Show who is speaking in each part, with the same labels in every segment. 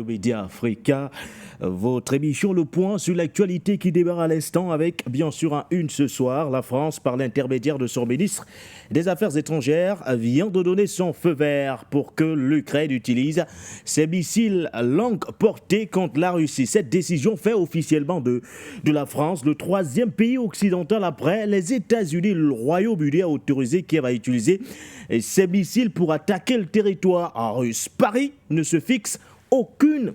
Speaker 1: Média Africa, votre émission Le Point sur l'actualité qui démarre à l'instant avec bien sûr un une ce soir. La France, par l'intermédiaire de son ministre des Affaires étrangères, vient de donner son feu vert pour que l'Ukraine utilise ses missiles longue portée contre la Russie. Cette décision fait officiellement de la France le troisième pays occidental après les États-Unis. Le Royaume-Uni a autorisé Kiev à utiliser ces missiles pour attaquer le territoire russe. Paris ne se fixe aucune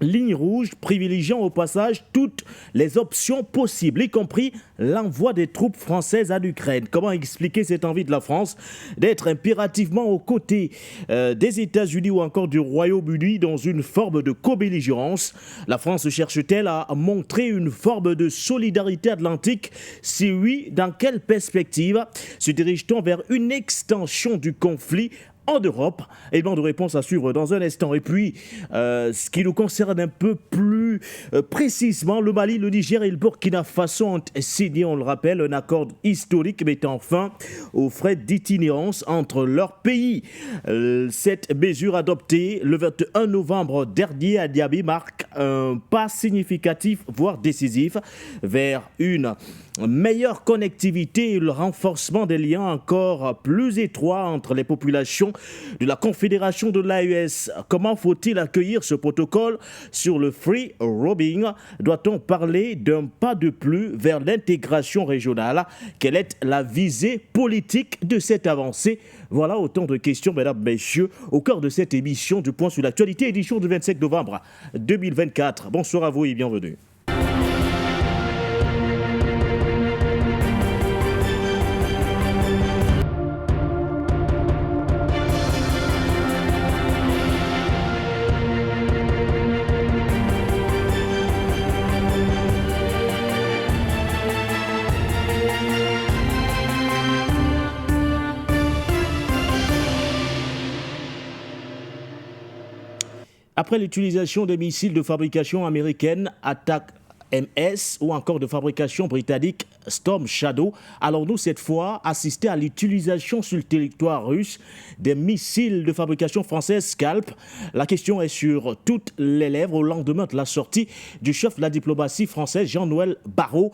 Speaker 1: ligne rouge, privilégiant au passage toutes les options possibles, y compris l'envoi des troupes françaises à l'Ukraine. Comment expliquer cette envie de la France d'être impérativement aux côtés des États-Unis ou encore du Royaume-Uni dans une forme de co-belligérance? La France cherche-t-elle à montrer une forme de solidarité atlantique? Si oui, dans quelle perspective? Se dirige-t-on vers une extension du conflit en Europe? Élément de réponse à suivre dans un instant. Et puis, ce qui nous concerne un peu plus précisément, le Mali, le Niger et le Burkina Faso ont signé, on le rappelle, un accord historique mettant fin aux frais d'itinérance entre leurs pays. Cette mesure adoptée le 21 novembre dernier à Niamey marque un pas significatif, voire décisif, vers une meilleure connectivité et le renforcement des liens encore plus étroits entre les populations de la Confédération de l'AES. Comment faut-il accueillir ce protocole sur le free roaming? Doit-on parler d'un pas de plus vers l'intégration régionale? Quelle est la visée politique de cette avancée? Voilà autant de questions, mesdames, messieurs, au cœur de cette émission du Point sur l'actualité, édition du 25 novembre 2024. Bonsoir à vous et bienvenue. Après l'utilisation des missiles de fabrication américaine Attack MS ou encore de fabrication britannique Storm Shadow, allons-nous cette fois assister à l'utilisation sur le territoire russe des missiles de fabrication française Scalp? La question est sur toutes les lèvres au lendemain de la sortie du chef de la diplomatie française Jean-Noël Barrot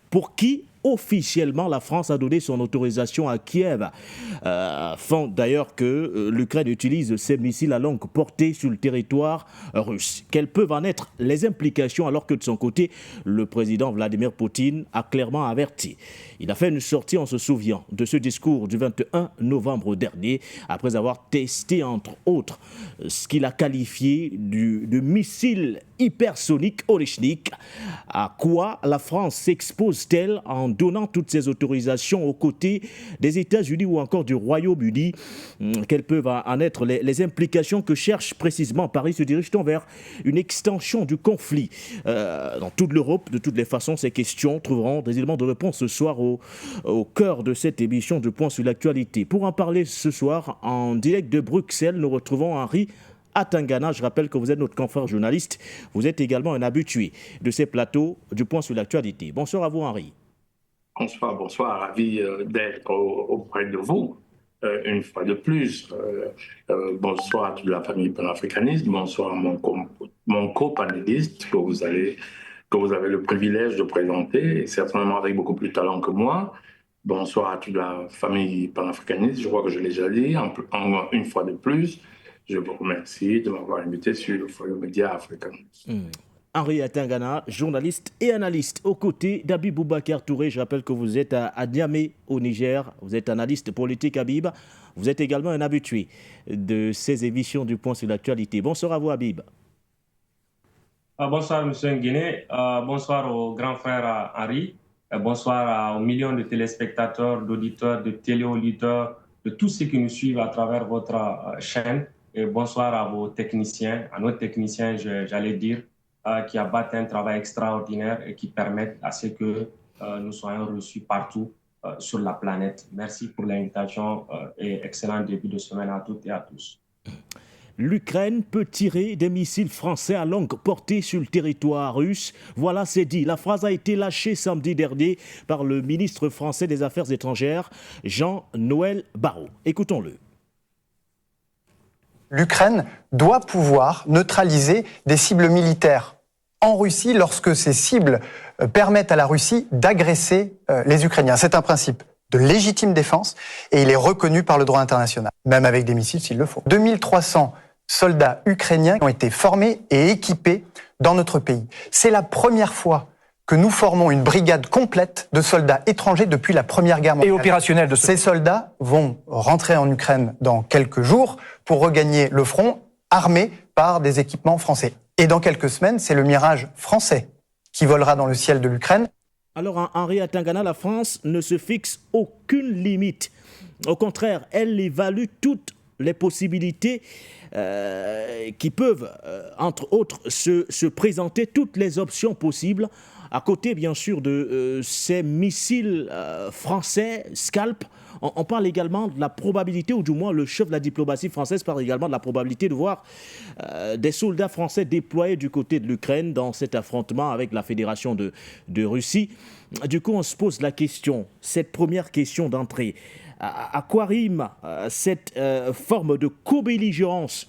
Speaker 1: pour qui officiellement, la France a donné son autorisation à Kiev, afin d'ailleurs que l'Ukraine utilise ses missiles à longue portée sur le territoire russe. Quelles peuvent en être les implications alors que de son côté, le président Vladimir Poutine a clairement averti? Il a fait une sortie, on se souvient, de ce discours du 21 novembre dernier, après avoir testé, entre autres, ce qu'il a qualifié de missile hypersonique Orychnik. À quoi la France s'expose-t-elle en donnant toutes ces autorisations aux côtés des États-Unis ou encore du Royaume-Uni? Quelles peuvent en être les implications que cherche précisément Paris? Se dirige-t-on vers une extension du conflit dans toute l'Europe? De toutes les façons, ces questions trouveront des éléments de réponse ce soir au cœur de cette émission du Point sur l'actualité. Pour en parler ce soir, en direct de Bruxelles, nous retrouvons Henri Atangana. Je rappelle que vous êtes notre confrère journaliste. Vous êtes également un habitué de ces plateaux du Point sur l'actualité. Bonsoir à vous, Henri.
Speaker 2: Bonsoir, ravi d'être auprès de vous une fois de plus. Bonsoir à toute la famille panafricaniste, bonsoir à mon co-panéliste que vous avez le privilège de présenter, et certainement avec beaucoup plus de talent que moi. Bonsoir à toute la famille panafricaniste, je crois que je l'ai déjà dit, une fois de plus. Je vous remercie de m'avoir invité sur le Forum Média Africain.
Speaker 1: Henri Atangana, journaliste et analyste, aux côtés d'Habib Boubacar Touré. Je rappelle que vous êtes à Niamey, au Niger. Vous êtes analyste politique, Habib. Vous êtes également un habitué de ces émissions du Point sur l'actualité. Bonsoir à vous, Habib.
Speaker 3: Bonsoir, M. Nguéné. Bonsoir au grand frère Henri. Bonsoir aux millions de téléspectateurs, d'auditeurs, de téléauditeurs, de tous ceux qui nous suivent à travers votre chaîne. Et bonsoir à vos techniciens, à nos techniciens, j'allais dire, qui abattent un travail extraordinaire et qui permettent à ce que nous soyons reçus partout sur la planète. Merci pour l'invitation et excellent début de semaine à toutes et à tous.
Speaker 1: L'Ukraine peut tirer des missiles français à longue portée sur le territoire russe. Voilà, c'est dit. La phrase a été lâchée samedi dernier par le ministre français des Affaires étrangères, Jean-Noël Barrot. Écoutons-le.
Speaker 4: L'Ukraine doit pouvoir neutraliser des cibles militaires en Russie lorsque ces cibles permettent à la Russie d'agresser les Ukrainiens. C'est un principe de légitime défense et il est reconnu par le droit international, même avec des missiles s'il le faut. 2300 soldats ukrainiens ont été formés et équipés dans notre pays. C'est la première fois que nous formons une brigade complète de soldats étrangers depuis la Première Guerre mondiale.
Speaker 5: Et opérationnel de
Speaker 4: Ces soldats vont rentrer en Ukraine dans quelques jours pour regagner le front armés par des équipements français. Et dans quelques semaines, c'est le Mirage français qui volera dans le ciel de l'Ukraine.
Speaker 1: Alors, Henri Atangana, la France ne se fixe aucune limite. Au contraire, elle évalue toutes les possibilités qui peuvent, entre autres, se présenter, toutes les options possibles, à côté, bien sûr, de ces missiles français Scalp. On parle également de la probabilité, ou du moins le chef de la diplomatie française parle également de la probabilité de voir des soldats français déployés du côté de l'Ukraine dans cet affrontement avec la Fédération de Russie. Du coup, on se pose la question, cette première question d'entrée. À quoi rime cette forme de co-belligérance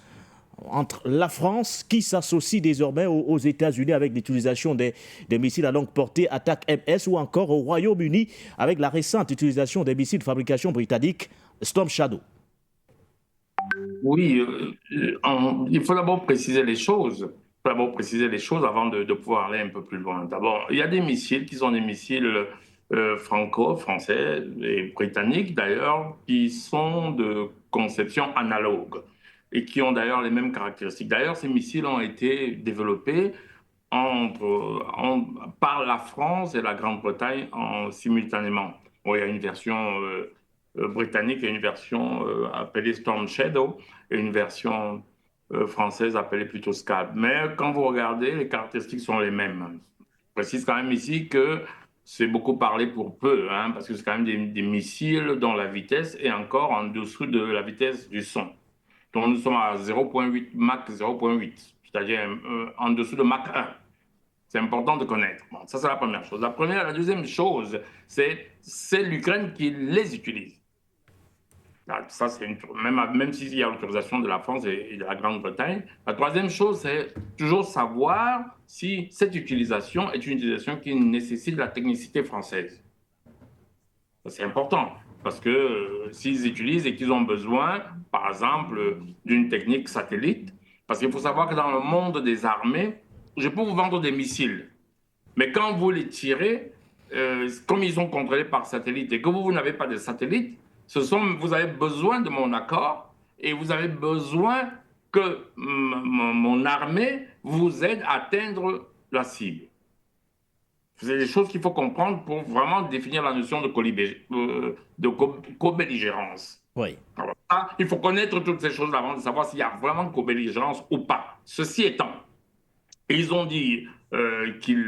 Speaker 1: entre la France, qui s'associe désormais aux États-Unis avec l'utilisation des missiles à longue portée Attack MS, ou encore au Royaume-Uni avec la récente utilisation des missiles de fabrication britannique Storm Shadow?
Speaker 2: Oui, il faut d'abord préciser les choses. Il faut d'abord préciser les choses avant de pouvoir aller un peu plus loin. D'abord, il y a des missiles qui sont des missiles franco-français et britanniques d'ailleurs, qui sont de conception analogue et qui ont d'ailleurs les mêmes caractéristiques. D'ailleurs, ces missiles ont été développés par la France et la Grande-Bretagne simultanément. Bon, il y a une version britannique et une version appelée Storm Shadow et une version française appelée plutôt Scalp. Mais quand vous regardez, les caractéristiques sont les mêmes. Je précise quand même ici que c'est beaucoup parlé pour peu, hein, parce que c'est quand même des missiles dont la vitesse est encore en dessous de la vitesse du son. Donc nous sommes à 0.8, Mach 0.8, c'est-à-dire en dessous de Mach 1. C'est important de connaître. Bon, ça, c'est la première chose. La deuxième chose, c'est l'Ukraine qui les utilise. Ça, c'est même s'il y a l'autorisation de la France et de la Grande-Bretagne. La troisième chose, c'est toujours savoir si cette utilisation est une utilisation qui nécessite la technicité française. C'est important, parce que s'ils utilisent et qu'ils ont besoin, par exemple, d'une technique satellite, parce qu'il faut savoir que dans le monde des armées, je peux vous vendre des missiles, mais quand vous les tirez, comme ils sont contrôlés par satellite et que vous n'avez pas de satellite, vous avez besoin de mon accord et vous avez besoin que mon armée vous aide à atteindre la cible. C'est des choses qu'il faut comprendre pour vraiment définir la notion de co-belligérance.
Speaker 1: Oui.
Speaker 2: Alors, il faut connaître toutes ces choses avant de savoir s'il y a vraiment co-belligérance ou pas. Ceci étant, ils ont dit qu'ils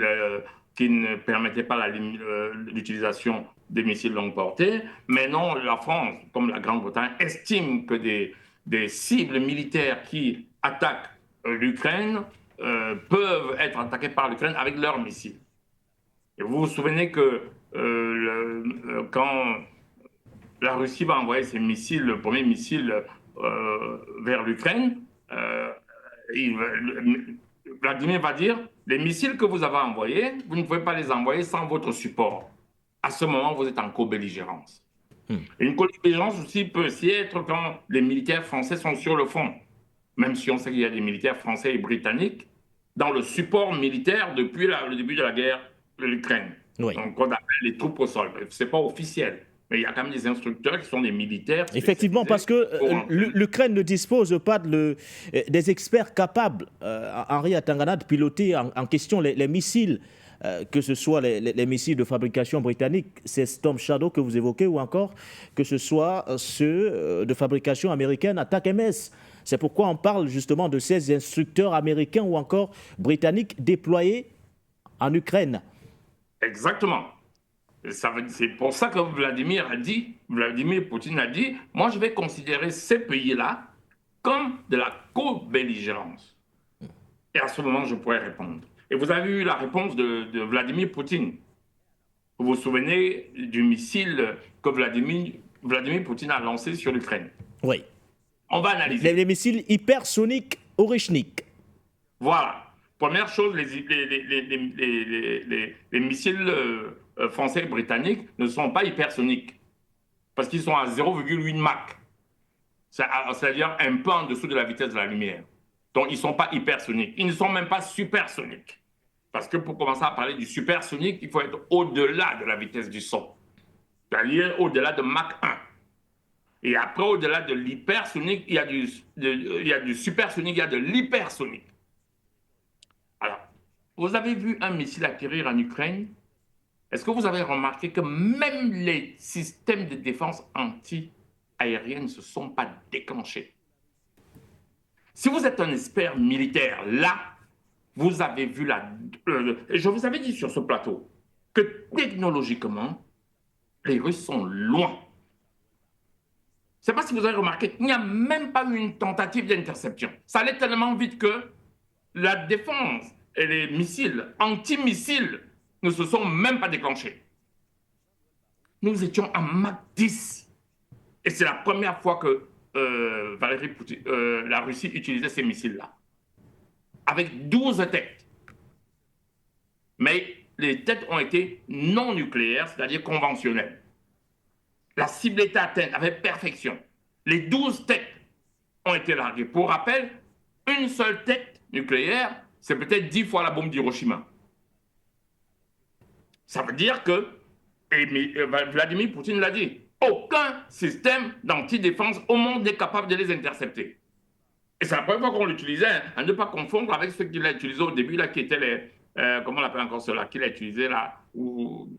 Speaker 2: ne permettaient pas l'utilisation des missiles longue portée, mais non, la France, comme la Grande-Bretagne, estime que des cibles militaires qui attaquent l'Ukraine peuvent être attaquées par l'Ukraine avec leurs missiles. Et vous vous souvenez que quand la Russie va envoyer ses missiles, le premier missile vers l'Ukraine, Vladimir va dire, les missiles que vous avez envoyés, vous ne pouvez pas les envoyer sans votre support. À ce moment, vous êtes en co-belligérance. Une co-belligérance aussi peut aussi être quand les militaires français sont sur le front, même si on sait qu'il y a des militaires français et britanniques dans le support militaire depuis le début de la guerre de l'Ukraine.
Speaker 1: Oui.
Speaker 2: Donc, on appelle les troupes au sol. Ce n'est pas officiel, mais il y a quand même des instructeurs qui sont des militaires.
Speaker 1: Effectivement, parce que l'Ukraine ne dispose pas des experts capables, Henri Atangana, de piloter en question les missiles, que ce soit les missiles de fabrication britannique, c'est Storm Shadow que vous évoquez, ou encore que ce soit ceux de fabrication américaine Attack MS. C'est pourquoi on parle justement de ces instructeurs américains ou encore britanniques déployés en Ukraine.
Speaker 2: Exactement. C'est pour ça que Vladimir Poutine a dit, moi je vais considérer ces pays-là comme de la co-belligérance. Et à ce moment, je pourrais répondre. Et vous avez eu la réponse de Vladimir Poutine. Vous vous souvenez du missile que Vladimir Poutine a lancé sur l'Ukraine?
Speaker 1: Oui.
Speaker 2: On va analyser.
Speaker 1: Les missiles hypersoniques Orychnik.
Speaker 2: Voilà. Première chose, les missiles français et britanniques ne sont pas hypersoniques parce qu'ils sont à 0,8 Mach. C'est-à-dire un peu en dessous de la vitesse de la lumière. Donc, ils ne sont pas hypersoniques. Ils ne sont même pas supersoniques. Parce que pour commencer à parler du supersonique, il faut être au-delà de la vitesse du son. C'est-à-dire au-delà de Mach 1. Et après, au-delà de l'hypersonique, il y a du supersonique, il y a de l'hypersonique. Alors, vous avez vu un missile atterrir en Ukraine? Est-ce que vous avez remarqué que même les systèmes de défense anti-aérienne ne se sont pas déclenchés? Si vous êtes un expert militaire, là, vous avez vu je vous avais dit sur ce plateau que technologiquement, les Russes sont loin. Je ne sais pas si vous avez remarqué, il n'y a même pas eu une tentative d'interception. Ça allait tellement vite que la défense et les missiles, anti-missiles, ne se sont même pas déclenchés. Nous étions à Mach 10. Et c'est la première fois que la Russie utilisait ces missiles-là. Avec 12 têtes. Mais les têtes ont été non nucléaires, c'est-à-dire conventionnelles. La cible était atteinte avec perfection. Les 12 têtes ont été larguées. Pour rappel, une seule tête nucléaire, c'est peut-être 10 fois la bombe d'Hiroshima. Ça veut dire que, et Vladimir Poutine l'a dit, aucun système d'antidéfense au monde n'est capable de les intercepter. Et c'est la première fois qu'on l'utilisait, hein, à ne pas confondre avec ceux qu'il a utilisé au début, là, qui étaient les, comment on appelle encore ceux-là, qu'il a utilisé là,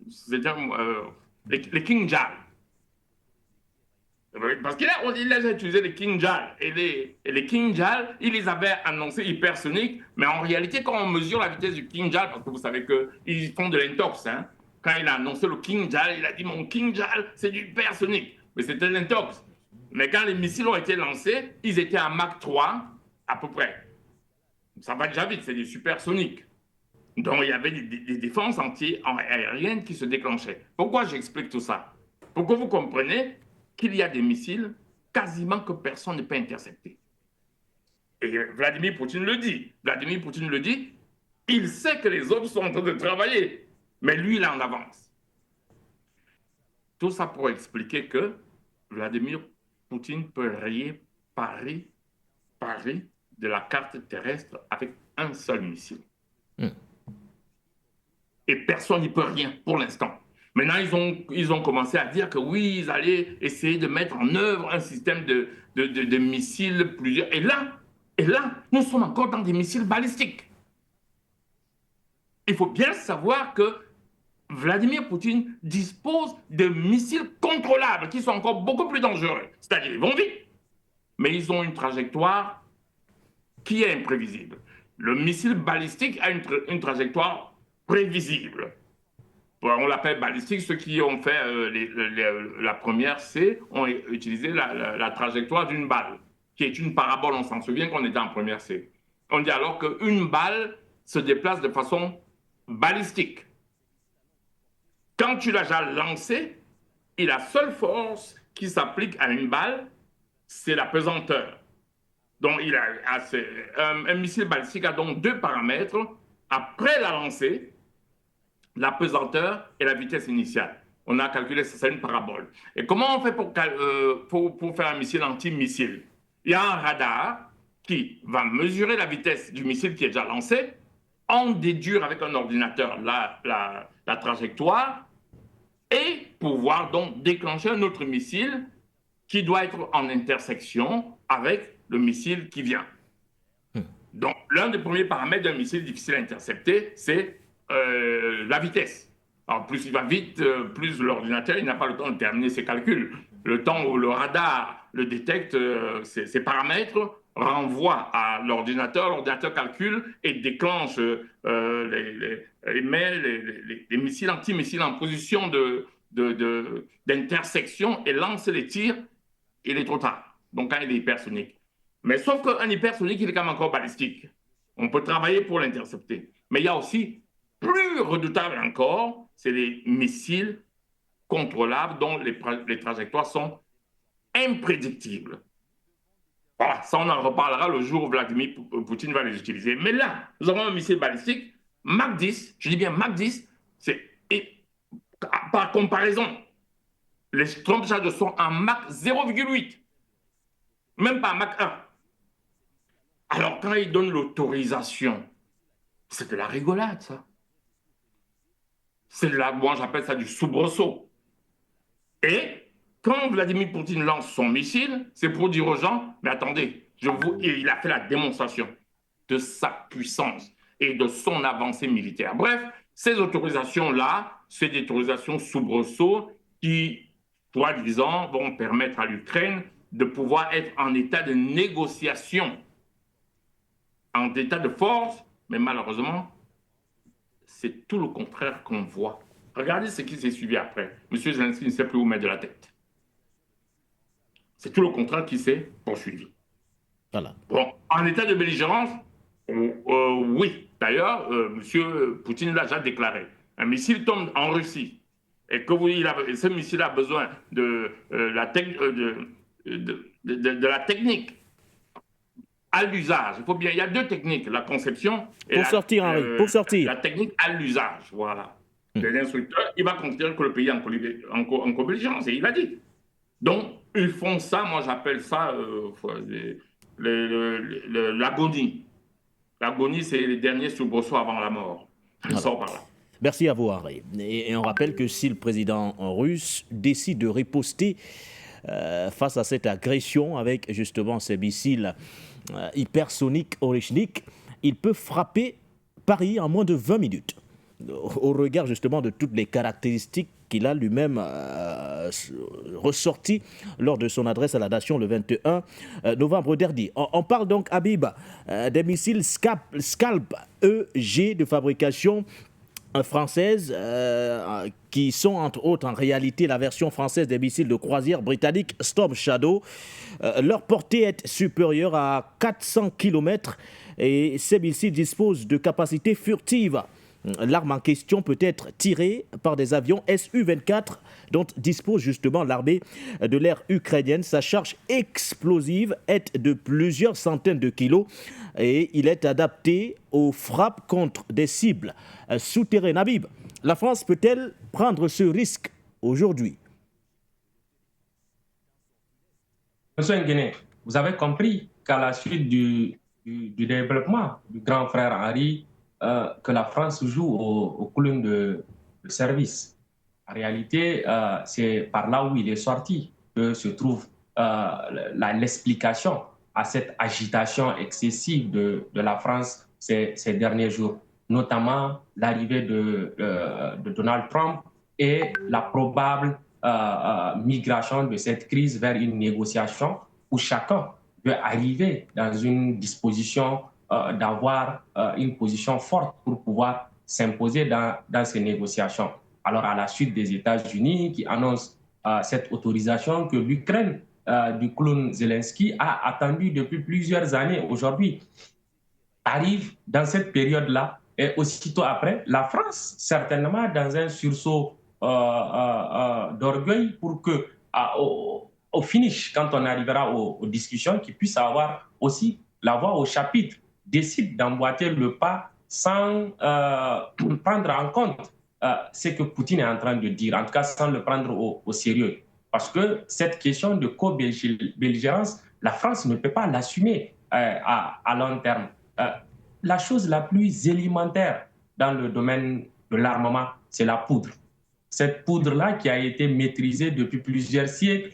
Speaker 2: c'était les King Jal. Parce qu'il a utilisé les King Jal. Et les King Jal, il les avait annoncés hypersoniques, mais en réalité, quand on mesure la vitesse du King Jal, parce que vous savez qu'ils font de l'intox, hein, quand il a annoncé le King Jal, il a dit mon King Jal, c'est du hypersonique. Mais c'était l'intox. Mais quand les missiles ont été lancés, ils étaient à Mach 3, à peu près. Ça va déjà vite, c'est du supersonique. Donc il y avait des défenses anti-aériennes qui se déclenchaient. Pourquoi j'explique tout ça? Pour que vous compreniez qu'il y a des missiles quasiment que personne ne peut intercepter. Et Vladimir Poutine le dit. Vladimir Poutine le dit, il sait que les autres sont en train de travailler, mais lui, il est en avance. Tout ça pour expliquer que Vladimir Poutine peut rayer Paris de la carte terrestre avec un seul missile. Et personne n'y peut rien pour l'instant. Maintenant, ils ont commencé à dire que oui, ils allaient essayer de mettre en œuvre un système de missiles plusieurs. Et là, nous sommes encore dans des missiles balistiques. Il faut bien savoir que Vladimir Poutine dispose de missiles contrôlables qui sont encore beaucoup plus dangereux. C'est-à-dire, ils vont vite, mais ils ont une trajectoire qui est imprévisible. Le missile balistique a une trajectoire prévisible. On l'appelle balistique. Ceux qui ont fait la première C ont utilisé la trajectoire d'une balle, qui est une parabole. On s'en souvient qu'on était en première C. On dit alors qu'une balle se déplace de façon balistique. Quand tu l'as déjà lancé, et la seule force qui s'applique à une balle, c'est la pesanteur. Donc, un missile balistique a donc deux paramètres. Après la lancée, la pesanteur et la vitesse initiale. On a calculé ça, c'est une parabole. Et comment on fait pour faire un missile anti-missile? Il y a un radar qui va mesurer la vitesse du missile qui est déjà lancé, en déduire avec un ordinateur la trajectoire et pouvoir donc déclencher un autre missile qui doit être en intersection avec le missile qui vient. Donc, l'un des premiers paramètres d'un missile difficile à intercepter, c'est la vitesse. Alors, plus il va vite, plus l'ordinateur n'a pas le temps de terminer ses calculs. Le temps où le radar le détecte, ces paramètres renvoient à l'ordinateur calcule et déclenche met les missiles anti-missiles en position d'intersection et lance les tirs, il est trop tard. Donc, quand il est hypersonique. Mais sauf qu'un hypersonique, il est quand même encore balistique. On peut travailler pour l'intercepter. Mais il y a aussi, plus redoutable encore, c'est les missiles contrôlables dont les trajectoires sont imprédictibles. Voilà, ça, on en reparlera le jour où Vladimir Poutine va les utiliser. Mais là, nous avons un missile balistique, Mach 10, je dis bien Mach 10, et par comparaison, les Trump Chargers sont en Mach 0,8, même pas Mach 1. Alors, quand ils donnent l'autorisation, c'est de la rigolade, ça. C'est de la, moi, j'appelle ça du soubresaut. Et quand Vladimir Poutine lance son missile, c'est pour dire aux gens, mais attendez, il a fait la démonstration de sa puissance et de son avancée militaire. Bref, ces autorisations-là, c'est des autorisations soubresaut qui, soi-disant, vont permettre à l'Ukraine de pouvoir être en état de négociation, en état de force, mais malheureusement, c'est tout le contraire qu'on voit. Regardez ce qui s'est suivi après. M. Zelensky ne sait plus où mettre de la tête. C'est tout le contraire qui s'est poursuivi.
Speaker 1: Voilà.
Speaker 2: Bon, en état de belligérance, oui. D'ailleurs, M. Poutine l'a déjà déclaré. Un missile tombe en Russie et que ce missile a besoin de la technique à l'usage. Il y a deux techniques, la conception et
Speaker 1: pour sortir, Henri, pour sortir.
Speaker 2: La technique à l'usage. Voilà. L'instructeur, il va considérer que le pays est en co-belligérance, et il l'a dit. Donc, ils font ça, moi j'appelle ça l'agonie. L'agonie, c'est les derniers soubresauts avant la mort. Il sort par là.
Speaker 1: Merci à vous, Henri. Et on rappelle que si le président russe décide de riposter face à cette agression avec justement ces missiles hypersoniques Orychnik, il peut frapper Paris en moins de 20 minutes. Au regard justement de toutes les caractéristiques qu'il a lui-même ressorties lors de son adresse à la nation le 21 novembre dernier. On parle donc, Habib, des missiles Scalp EG de fabrication française, qui sont entre autres en réalité la version française des missiles de croisière britanniques Storm Shadow. Leur portée est supérieure à 400 km et ces missiles disposent de capacités furtives. L'arme en question peut être tirée par des avions Su-24 dont dispose justement l'armée de l'air ukrainienne. Sa charge explosive est de plusieurs centaines de kilos et il est adapté aux frappes contre des cibles souterraines. Habib, la France peut-elle prendre ce risque aujourd'hui?
Speaker 3: Monsieur Nguéné, vous avez compris qu'à la suite du développement du grand frère Henri, que la France joue au clown de service. En réalité, c'est par là où il est sorti que se trouve l'explication à cette agitation excessive de la France ces derniers jours, notamment l'arrivée de Donald Trump et la probable migration de cette crise vers une négociation où chacun veut arriver dans une disposition d'avoir une position forte pour pouvoir s'imposer dans ces négociations. Alors, à la suite des États-Unis qui annoncent cette autorisation que l'Ukraine du clown Zelensky a attendue depuis plusieurs années, aujourd'hui, arrive dans cette période-là et aussitôt après, la France, certainement dans un sursaut d'orgueil pour que, au finish, quand on arrivera aux discussions, qu'ils puissent avoir aussi la voix au chapitre, décide d'emboîter le pas sans prendre en compte ce que Poutine est en train de dire, en tout cas sans le prendre au sérieux. Parce que cette question de co-belligérance, la France ne peut pas l'assumer à long terme. La chose la plus élémentaire dans le domaine de l'armement, c'est la poudre. Cette poudre-là qui a été maîtrisée depuis plusieurs siècles,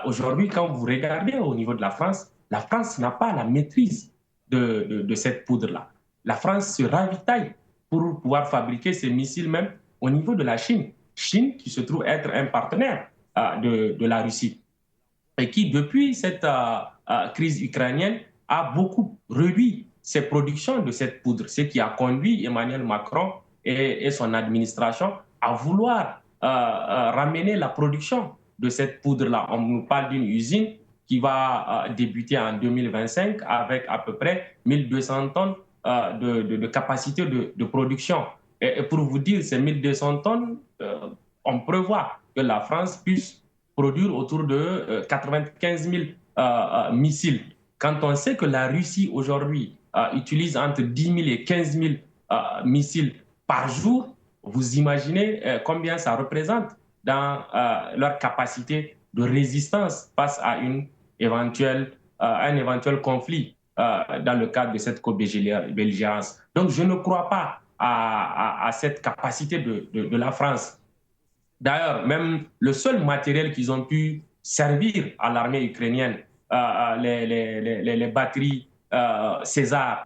Speaker 3: aujourd'hui, quand vous regardez au niveau de la France n'a pas la maîtrise de cette poudre-là. La France se ravitaille pour pouvoir fabriquer ces missiles même au niveau de la Chine. Chine qui se trouve être un partenaire de la Russie et qui, depuis cette crise ukrainienne, a beaucoup réduit ses productions de cette poudre, ce qui a conduit Emmanuel Macron et son administration à vouloir ramener la production de cette poudre-là. On nous parle d'une usine qui va débuter en 2025 avec à peu près 1200 tonnes de capacité de production. Et pour vous dire, ces 1200 tonnes, on prévoit que la France puisse produire autour de 95 000 missiles. quand on sait que la Russie aujourd'hui utilise entre 10 000 et 15 000 missiles par jour, vous imaginez combien ça représente dans leur capacité de résistance face à un éventuel conflit dans le cadre de cette co-belligérance. Donc, je ne crois pas à cette capacité de la France. D'ailleurs, même le seul matériel qu'ils ont pu servir à l'armée ukrainienne, les batteries César,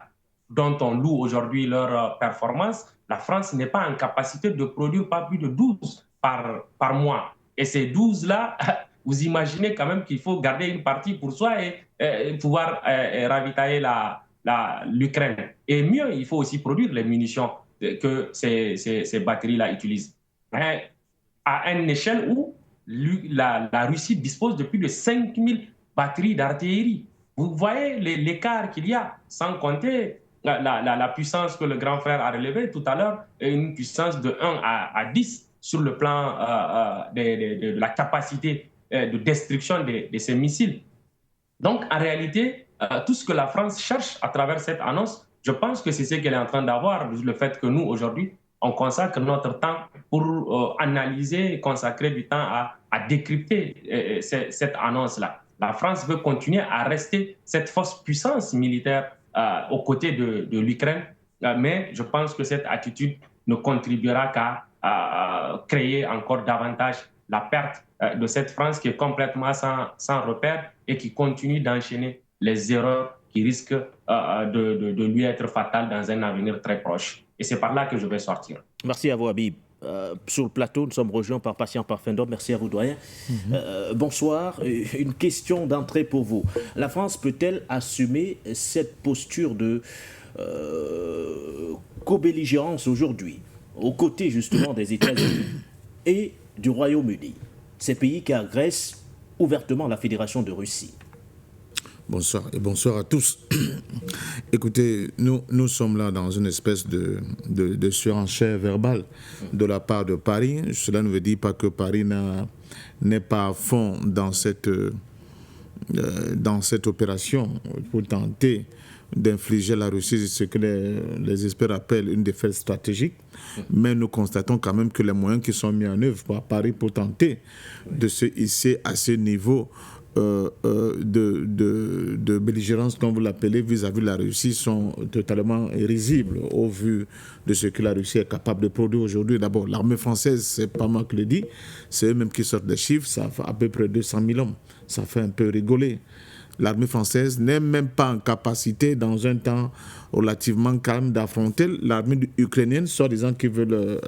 Speaker 3: dont on loue aujourd'hui leur performance, la France n'est pas en capacité de produire pas plus de 12 par mois. Et ces 12-là, vous imaginez quand même qu'il faut garder une partie pour soi et pouvoir ravitailler l'Ukraine. Et mieux, il faut aussi produire les munitions que ces batteries-là utilisent. Mais à une échelle où la Russie dispose de plus de 5000 batteries d'artillerie. Vous voyez l'écart qu'il y a, sans compter la puissance que le grand frère a relevée tout à l'heure, une puissance de 1 à 10 sur le plan de la capacité de destruction de ces missiles. Donc, en réalité, tout ce que la France cherche à travers cette annonce, je pense que c'est ce qu'elle est en train d'avoir, le fait que nous, aujourd'hui, on consacre notre temps pour analyser et consacrer du temps à décrypter cette annonce-là. La France veut continuer à rester cette force puissance militaire aux côtés de l'Ukraine, mais je pense que cette attitude ne contribuera qu'à créer encore davantage la perte de cette France qui est complètement sans repère et qui continue d'enchaîner les erreurs qui risquent de lui être fatales dans un avenir très proche. Et c'est par là que je vais sortir.
Speaker 1: Merci à vous, Habib. Sur le plateau, nous sommes rejoints par Patient Parfendom. Merci à vous, doyen. Bonsoir. Une question d'entrée pour vous. La France peut-elle assumer cette posture de co-belligérance aujourd'hui, aux côtés justement des États-Unis et du Royaume-Uni, ces pays qui agressent ouvertement la Fédération de Russie?
Speaker 5: Bonsoir et bonsoir à tous. Écoutez, nous sommes là dans une espèce de surenchère verbale de la part de Paris. Cela ne veut dire pas que Paris n'est pas à fond dans cette opération pour tenter d'infliger à la Russie ce que les experts appellent une défaite stratégique. Mais nous constatons quand même que les moyens qui sont mis en œuvre par Paris pour tenter de se hisser à ce niveau de belligérance, comme vous l'appelez, vis-à-vis de la Russie sont totalement risibles au vu de ce que la Russie est capable de produire aujourd'hui. D'abord, l'armée française, c'est pas moi qui le dis, c'est eux-mêmes qui sortent des chiffres, ça fait à peu près 200 000 hommes. Ça fait un peu rigoler. L'armée française n'est même pas en capacité, dans un temps relativement calme, d'affronter l'armée ukrainienne, soi-disant qu'ils veulent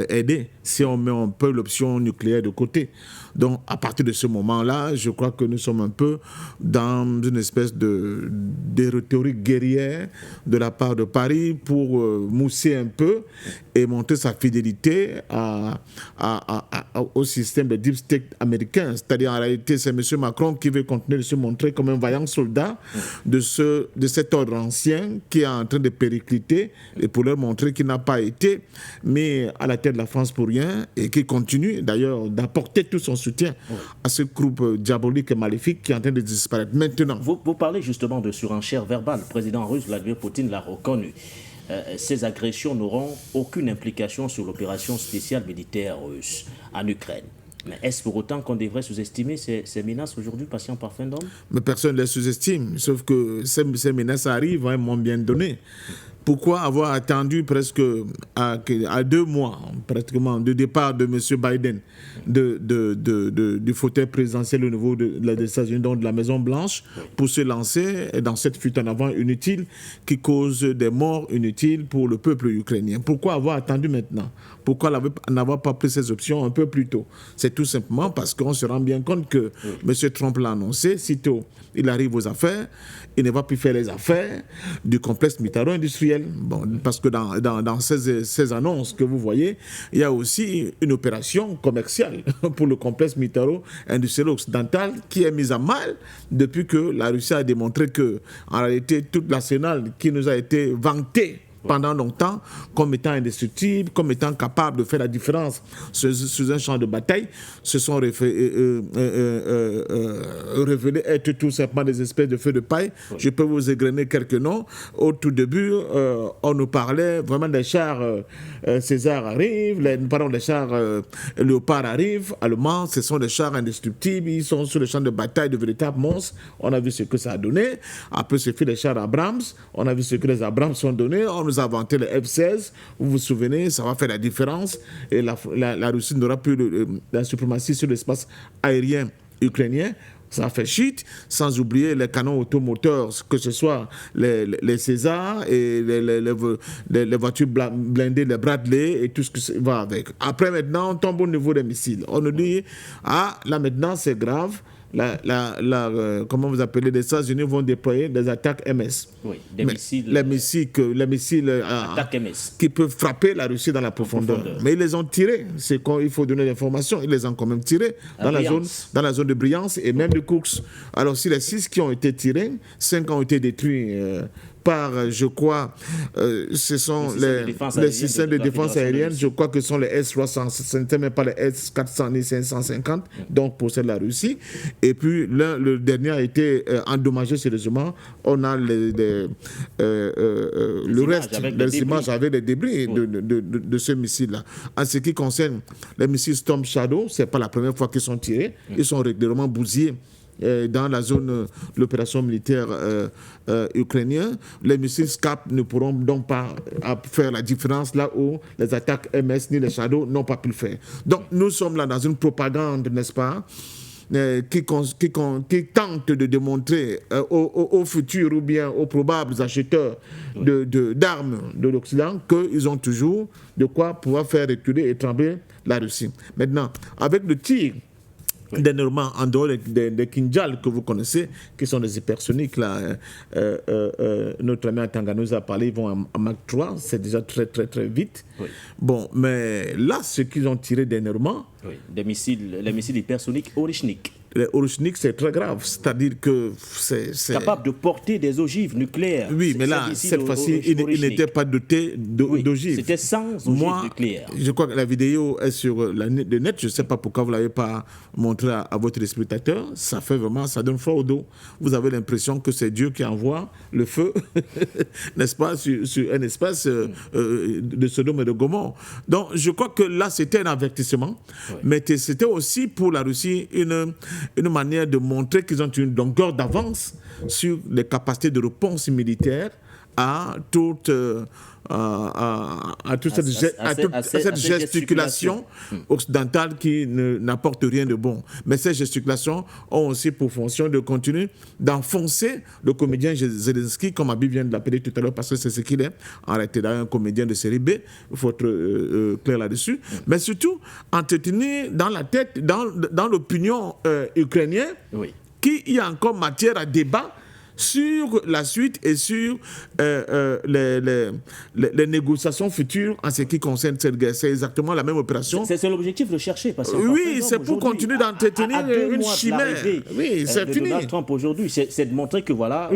Speaker 5: aider, si on met un peu l'option nucléaire de côté. Donc, à partir de ce moment-là, je crois que nous sommes un peu dans une espèce de rhétorique guerrière de la part de Paris pour mousser un peu et montrer sa fidélité au système de deep state américain. C'est-à-dire, en réalité, c'est M. Macron qui veut continuer de se montrer comme un vaillant soldat de cet ordre ancien qui est en train de péricliter et pour leur montrer qu'il n'a pas été mis à la tête de la France pour rien et qui continue d'ailleurs d'apporter tout son soutien à ce groupe diabolique et maléfique qui est en train de disparaître. Maintenant,
Speaker 1: vous parlez justement de surenchère verbale. Le président russe Vladimir Poutine l'a reconnu. Ces agressions n'auront aucune implication sur l'opération spéciale militaire russe en Ukraine. Mais est-ce pour autant qu'on devrait sous-estimer ces menaces aujourd'hui, Patient Parfendom?
Speaker 5: Mais personne ne les sous-estime, sauf que ces menaces arrivent à un moment bien donné. Pourquoi avoir attendu presque à 2 mois, pratiquement, du départ de M. Biden du fauteuil présidentiel au niveau des États-Unis, donc de la Maison-Blanche, pour se lancer dans cette fuite en avant inutile qui cause des morts inutiles pour le peuple ukrainien? Pourquoi avoir attendu maintenant? Pourquoi n'avoir pas pris ces options un peu plus tôt? C'est tout simplement parce qu'on se rend bien compte que M. Trump l'a annoncé, sitôt il arrive aux affaires, il ne va plus faire les affaires du complexe militaro-industriel. Bon, parce que dans ces annonces que vous voyez, il y a aussi une opération commerciale pour le complexe militaro-industriel occidental qui est mise à mal depuis que la Russie a démontré que, en réalité, toute l'arsenal qui nous a été vanté pendant longtemps comme étant indestructibles, comme étant capables de faire la différence sur un champ de bataille, se sont révélés être tout simplement des espèces de feux de paille. Je peux vous égrener quelques noms. Au tout début, on nous parlait vraiment des chars César arrivent, les chars Léopard arrivent, allemands, ce sont des chars indestructibles, ils sont sur le champ de bataille de véritables monstres. On a vu ce que ça a donné. Après, ce fut les chars Abrams, on a vu ce que les Abrams ont donné. On nous a inventé les F-16, vous vous souvenez, ça va faire la différence. Et la Russie n'aura plus la suprématie sur l'espace aérien ukrainien. Ça fait chute, sans oublier les canons automoteurs, que ce soit les César et les voitures blindées, les Bradley et tout ce qui va avec. Après, maintenant, on tombe au niveau des missiles. On nous dit, là maintenant, c'est grave. Comment vous appelez, les États-Unis vont déployer des attaques MS.
Speaker 1: Oui, des missiles.
Speaker 5: Les missiles
Speaker 1: attaques MS.
Speaker 5: Qui peuvent frapper la Russie dans la profondeur. Mais ils les ont tirés. C'est quand il faut donner l'information. Ils les ont quand même tirés dans la zone de Briance et même de Course. Alors, si les 6 qui ont été tirés, 5 ont été détruits par, je crois, ce sont les systèmes de défense aérienne, je crois que ce sont les S-300, ce n'était même pas les S-400 ni 550, donc pour celle de la Russie. Et puis, le dernier a été endommagé sérieusement. On a le reste des images avec les débris de ce missile-là. En ce qui concerne les missiles Storm Shadow, ce n'est pas la première fois qu'ils sont tirés. Ils sont régulièrement bousillés dans la zone de l'opération militaire ukrainienne. Les missiles SCAP ne pourront donc pas faire la différence là où les attaques MS ni les Shadow n'ont pas pu le faire. Donc nous sommes là dans une propagande, n'est-ce pas, qui tente de démontrer aux futurs ou bien aux probables acheteurs d'armes de l'Occident qu'ils ont toujours de quoi pouvoir faire reculer et trembler la Russie. Maintenant, avec le tir dernièrement, en dehors des Kinjal que vous connaissez, qui sont des hypersoniques, là, notre ami Atanga nous a parlé, ils vont à Mach 3, c'est déjà très très très vite. Oui. Bon, mais là, ce qu'ils ont tiré dernièrement...
Speaker 1: Oui, les missiles hypersoniques Orichnik.
Speaker 5: Les Orichnik, c'est très grave, c'est-à-dire que c'est...
Speaker 1: Capable de porter des ogives nucléaires.
Speaker 5: Oui, mais là, cette fois-ci, il n'était pas doté d'ogives.
Speaker 1: C'était sans ogives nucléaires.
Speaker 5: Je crois que la vidéo est sur le net, je ne sais pas pourquoi vous ne l'avez pas montré à votre spectateur. Ça fait vraiment, ça donne froid au dos. Vous avez l'impression que c'est Dieu qui envoie le feu, n'est-ce pas, sur un espace de Sodome et de Gomorrhe. Donc, je crois que là, c'était un avertissement, mais c'était aussi pour la Russie une manière de montrer qu'ils ont une longueur d'avance sur les capacités de réponse militaire à toute cette gesticulation occidentale qui n'apporte rien de bon. Mais ces gesticulations ont aussi pour fonction de continuer d'enfoncer le comédien Zelensky, comme Abi vient de l'appeler tout à l'heure, parce que c'est ce qu'il est, en réalité un comédien de série B, il faut être clair là-dessus, mais surtout entretenir dans la tête, dans l'opinion ukrainienne, qu'il y a encore matière à débat sur la suite et sur les négociations futures en ce qui concerne cette guerre. C'est exactement la même opération.
Speaker 1: C'est l'objectif recherché. Parce que
Speaker 5: oui, c'est pour continuer d'entretenir une chimère. Oui, c'est fini.
Speaker 1: Donald Trump aujourd'hui, c'est de montrer que voilà,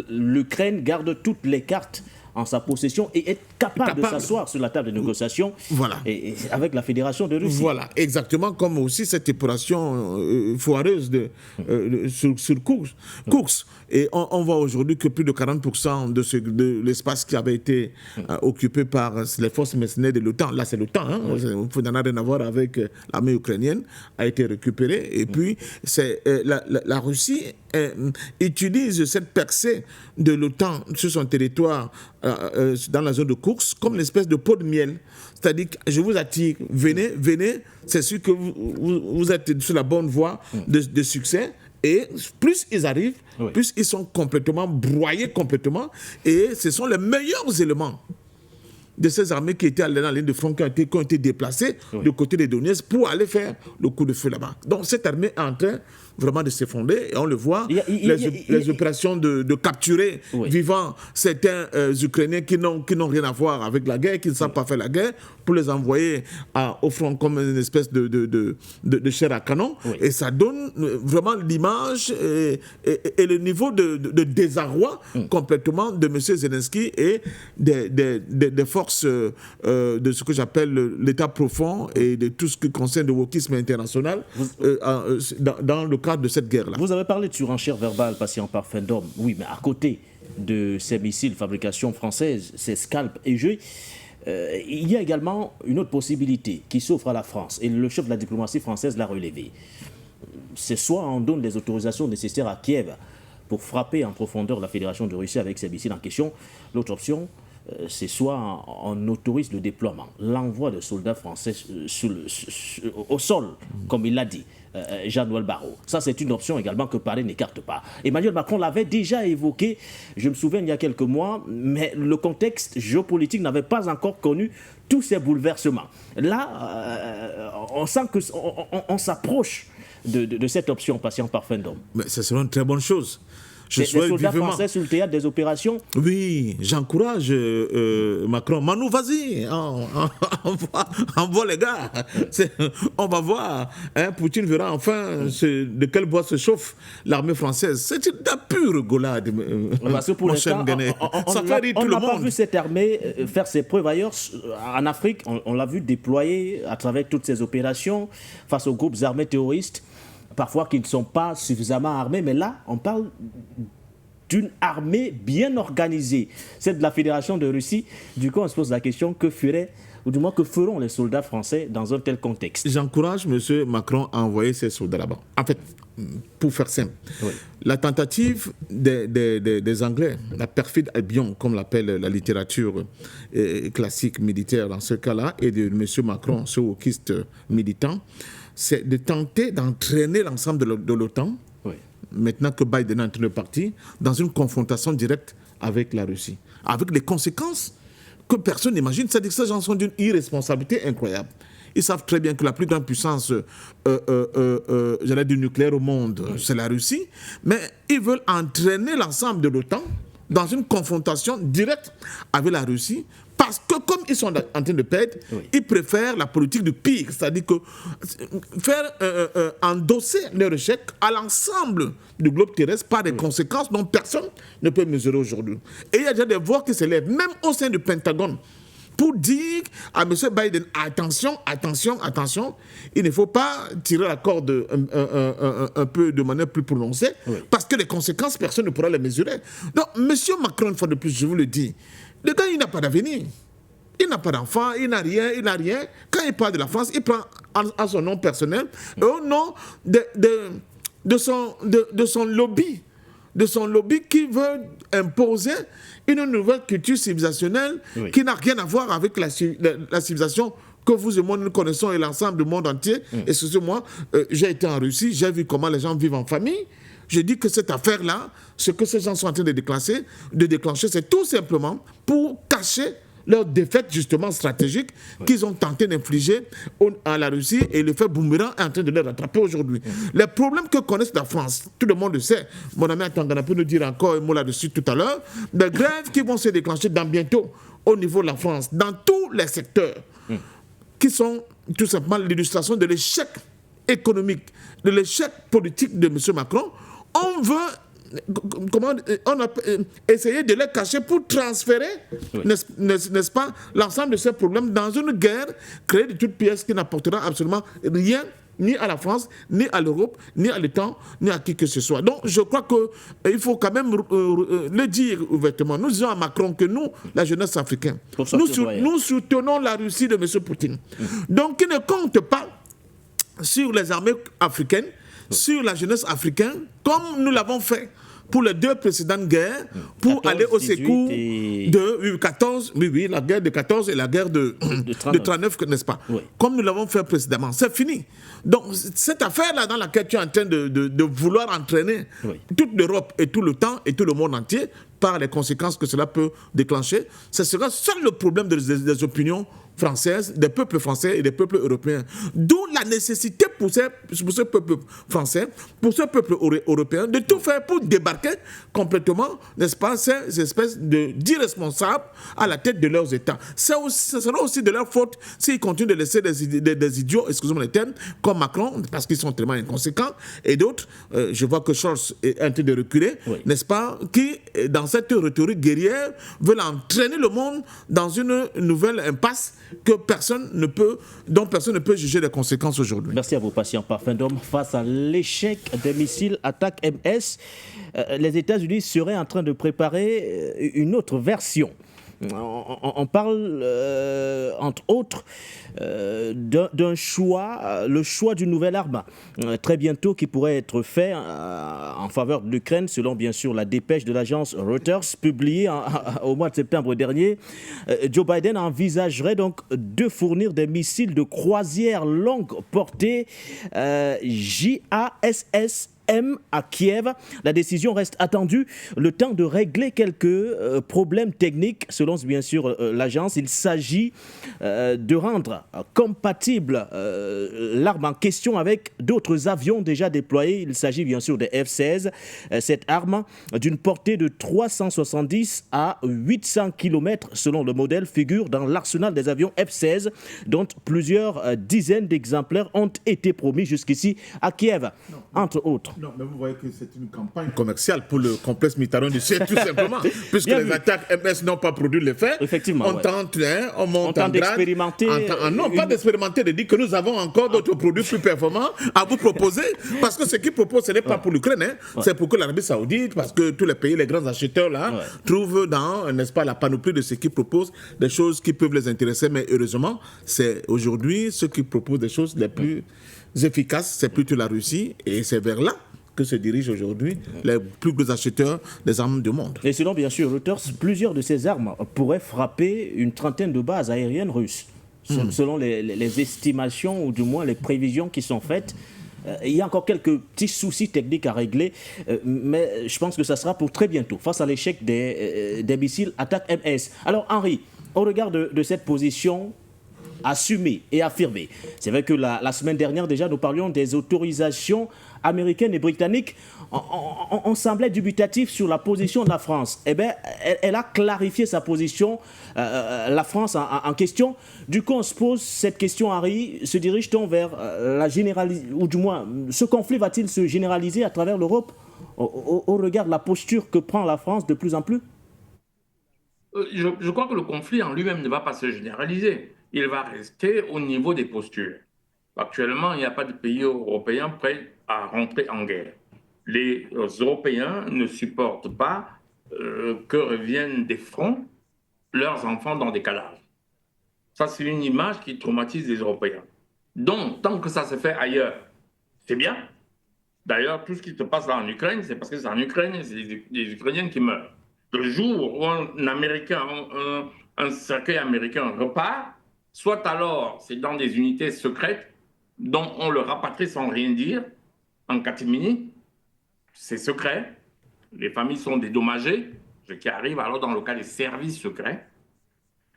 Speaker 1: l'Ukraine garde toutes les cartes en sa possession et être capable de s'asseoir sur la table de négociation et avec la Fédération de Russie.
Speaker 5: Voilà, exactement comme aussi cette opération foireuse sur course. Et on voit aujourd'hui que plus de 40% de l'espace qui avait été occupé par les forces mercenaires de l'OTAN, là c'est l'OTAN, ça n'a rien à voir avec l'armée ukrainienne, a été récupéré. Et puis la Russie utilise cette percée de l'OTAN sur son territoire dans la zone de course comme une espèce de pot de miel. C'est-à-dire que je vous attire, venez, c'est sûr que vous êtes sur la bonne voie de succès. Et plus ils arrivent, plus ils sont complètement broyés et ce sont les meilleurs éléments de ces armées qui étaient allées dans la ligne de front, qui ont été déplacées du côté des Donetsk pour aller faire le coup de feu là-bas. Donc cette armée est en train vraiment de s'effondrer. Et on le voit,
Speaker 1: Il
Speaker 5: les opérations de capturer vivants certains Ukrainiens qui n'ont rien à voir avec la guerre, qui ne savent pas faire la guerre, pour les envoyer au front comme une espèce de chair à canon. Et ça donne vraiment l'image et le niveau de désarroi complètement de M. Zelensky et des forces de ce que j'appelle l'État profond et de tout ce qui concerne le wokisme international dans le cadre de cette guerre-là.
Speaker 1: Vous avez parlé de surenchère verbale patient parfum d'homme. Oui, mais à côté de ces missiles fabrication française, ces Scalp et J, il y a également une autre possibilité qui s'offre à la France, et le chef de la diplomatie française l'a relevé. C'est soit on donne les autorisations nécessaires à Kiev pour frapper en profondeur la Fédération de Russie avec ces missiles en question. L'autre option, c'est soit on autorise le déploiement, l'envoi de soldats français au sol, comme il l'a dit, Jean-Noël Barrot. Ça, c'est une option également que Paris n'écarte pas. Emmanuel Macron l'avait déjà évoqué, je me souviens, il y a quelques mois, mais le contexte géopolitique n'avait pas encore connu tous ces bouleversements. Là, on sent qu'on s'approche de cette option patient parfum d'homme.
Speaker 5: Mais ça serait une très bonne chose.
Speaker 1: Les soldats français sur le théâtre des opérations.
Speaker 5: Oui, j'encourage Macron. Manu, vas-y, envoie les gars. On va voir. Poutine verra enfin de quel bois se chauffe l'armée française. C'est une pure rigolade.
Speaker 1: Parce que pour l'instant, on n'a pas vu cette armée faire ses preuves ailleurs. En Afrique, on l'a vu déployer à travers toutes ces opérations face aux groupes armés terroristes, parfois qui ne sont pas suffisamment armés, mais là, on parle d'une armée bien organisée. C'est de la Fédération de Russie. Du coup, on se pose la question, que feraient, ou du moins que feront les soldats français dans un tel contexte?
Speaker 5: J'encourage M. Macron à envoyer ses soldats là-bas. En fait, pour faire simple, la tentative des Anglais, la perfide Albion, comme l'appelle la littérature classique militaire dans ce cas-là, et de M. Macron, ce wokiste militant, c'est de tenter d'entraîner l'ensemble de l'OTAN, maintenant que Biden est en train de partir, dans une confrontation directe avec la Russie, avec des conséquences que personne n'imagine. C'est-à-dire que ces gens sont d'une irresponsabilité incroyable. Ils savent très bien que la plus grande puissance j'allais dire nucléaire au monde, c'est la Russie, mais ils veulent entraîner l'ensemble de l'OTAN dans une confrontation directe avec la Russie, parce que comme ils sont en train de perdre, ils préfèrent la politique du pire, c'est-à-dire que faire endosser leur échec à l'ensemble du globe terrestre par des conséquences dont personne ne peut mesurer aujourd'hui. Et il y a déjà des voix qui s'élèvent, même au sein du Pentagone, pour dire à M. Biden, attention, attention, attention, il ne faut pas tirer la corde un peu de manière plus prononcée, parce que les conséquences, personne ne pourra les mesurer. Donc, M. Macron, une fois de plus, je vous le dis, le gars, il n'a pas d'avenir. Il n'a pas d'enfant, il n'a rien, il n'a rien. Quand il parle de la France, il prend à son nom personnel, et au nom de son lobby, qui veut imposer une nouvelle culture civilisationnelle qui n'a rien à voir avec la civilisation que vous et moi nous connaissons et l'ensemble du monde entier. Excusez-moi, j'ai été en Russie, j'ai vu comment les gens vivent en famille. Je dis que cette affaire-là, ce que ces gens sont en train de déclencher, c'est tout simplement pour cacher leur défaite justement stratégique qu'ils ont tenté d'infliger à la Russie, et le fait boomerang est en train de les rattraper aujourd'hui. Les problèmes que connaissent la France, tout le monde le sait. Mon ami Atangana peut nous dire encore un mot là-dessus tout à l'heure. Des grèves qui vont se déclencher dans bientôt au niveau de la France, dans tous les secteurs, qui sont tout simplement l'illustration de l'échec économique, de l'échec politique de M. Macron. On a essayé de les cacher pour transférer, n'est-ce pas, l'ensemble de ces problèmes dans une guerre créée de toutes pièces qui n'apportera absolument rien, ni à la France, ni à l'Europe, ni à l'État, ni à qui que ce soit. Donc je crois qu'il faut quand même le dire ouvertement. Nous disons à Macron que nous, la jeunesse africaine, nous soutenons la Russie de M. Poutine. Donc il ne compte pas sur les armées africaines, sur la jeunesse africaine, comme nous l'avons fait pour les deux précédentes guerres, pour 14, aller au secours de 14, la guerre de 14 et la guerre de 39, n'est-ce pas? Comme nous l'avons fait précédemment. C'est fini. Donc, cette affaire-là dans laquelle tu es en train de vouloir entraîner toute l'Europe et tout le temps et tout le monde entier, par les conséquences que cela peut déclencher, ce sera seul le problème des opinions française, des peuples français et des peuples européens. D'où la nécessité pour ce peuple français, pour ce peuple européen, de tout faire pour débarquer complètement, n'est-ce pas, ces espèces d'irresponsables à la tête de leurs États. Ce sera aussi de leur faute s'ils continuent de laisser des idiots, excusez-moi les termes, comme Macron, parce qu'ils sont tellement inconséquents, et d'autres, je vois que Scholz est en train de reculer, oui, n'est-ce pas, qui, dans cette rhétorique guerrière, veulent entraîner le monde dans une nouvelle impasse dont personne ne peut juger les conséquences aujourd'hui.
Speaker 1: Merci à vous, patient parfum d'homme. Face à l'échec des missiles attaque MS, les États-Unis seraient en train de préparer une autre version. On parle, entre autres, d'un choix, le choix d'une nouvelle arme, très bientôt, qui pourrait être fait en faveur de l'Ukraine, selon bien sûr la dépêche de l'agence Reuters, publiée au mois de septembre dernier. Joe Biden envisagerait donc de fournir des missiles de croisière longue portée JASSM à Kiev. La décision reste attendue, le temps de régler quelques problèmes techniques. Selon bien sûr l'agence, il s'agit de rendre compatible l'arme en question avec d'autres avions déjà déployés. Il s'agit bien sûr des F-16. Cette arme, d'une portée de 370 à 800 km selon le modèle, figure dans l'arsenal des avions F-16, dont plusieurs dizaines d'exemplaires ont été promis jusqu'ici à Kiev, entre autres.
Speaker 5: Non, mais vous voyez que c'est une campagne commerciale pour le complexe Mitterrand du siècle, tout simplement. Puisque les attaques MS n'ont pas produit l'effet.
Speaker 1: Effectivement.
Speaker 5: On tente, on monte en grade.
Speaker 1: D'expérimenter.
Speaker 5: Non, pas d'expérimenter, de dire que nous avons encore d'autres produits plus performants à vous proposer. Parce que ce qu'ils proposent, ce n'est pas pour l'Ukraine. C'est pour que l'Arabie Saoudite, parce que tous les pays, les grands acheteurs, là, trouvent dans, n'est-ce pas, la panoplie de ce qu'ils proposent, des choses qui peuvent les intéresser. Mais heureusement, c'est aujourd'hui ceux qui proposent des choses les plus efficaces, c'est plutôt la Russie. Et c'est vers là que se dirigent aujourd'hui les plus gros acheteurs des armes du monde.
Speaker 1: Et selon bien sûr Reuters, plusieurs de ces armes pourraient frapper une trentaine de bases aériennes russes. Selon les estimations ou du moins les prévisions qui sont faites, il y a encore quelques petits soucis techniques à régler, mais je pense que ça sera pour très bientôt, face à l'échec des missiles attaque MS. Alors Henri, au regard de cette position assumée et affirmée, c'est vrai que la semaine dernière déjà nous parlions des autorisations américaines et britanniques. On semblait dubitatif sur la position de la France. Eh bien, elle a clarifié sa position, la France en question. Du coup, on se pose cette question, Henri, se dirige-t-on vers la généralisation, ou du moins, ce conflit va-t-il se généraliser à travers l'Europe au regard de la posture que prend la France de plus en plus?
Speaker 2: Je crois que le conflit en lui-même ne va pas se généraliser. Il va rester au niveau des postures. Actuellement, il n'y a pas de pays européen prêt à rentrer en guerre. Les Européens ne supportent pas que reviennent des fronts leurs enfants dans des cadavres. Ça, c'est une image qui traumatise les Européens. Donc, tant que ça se fait ailleurs, c'est bien. D'ailleurs, tout ce qui se passe là en Ukraine, c'est parce que c'est en Ukraine et c'est les Ukrainiens qui meurent. Le jour où un cercueil américain repart, soit alors c'est dans des unités secrètes dont on le rapatrie sans rien dire, en catimini, c'est secret, les familles sont dédommagées, ce qui arrive alors dans le cas des services secrets,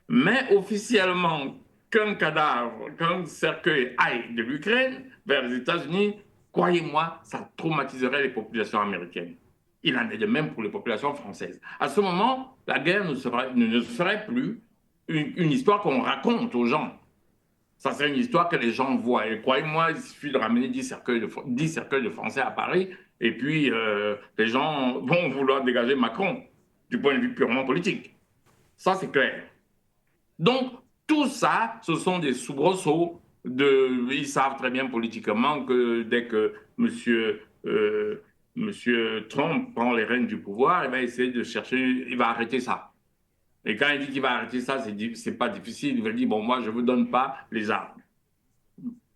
Speaker 2: mais officiellement, qu'un cadavre, qu'un cercueil aille de l'Ukraine vers les États-Unis, croyez-moi, ça traumatiserait les populations américaines. Il en est de même pour les populations françaises. À ce moment, la guerre ne serait plus une histoire qu'on raconte aux gens. Ça serait une histoire que les gens voient. Et croyez-moi, il suffit de ramener 10 cercueils de Français à Paris, et puis les gens vont vouloir dégager Macron, du point de vue purement politique. Ça, c'est clair. Donc, tout ça, ce sont des soubresauts. Ils savent très bien politiquement que dès que Monsieur Trump prend les rênes du pouvoir, il va essayer de chercher, il va arrêter ça. Et quand il dit qu'il va arrêter ça, c'est pas difficile. Il va dire, bon, moi, je ne vous donne pas les armes.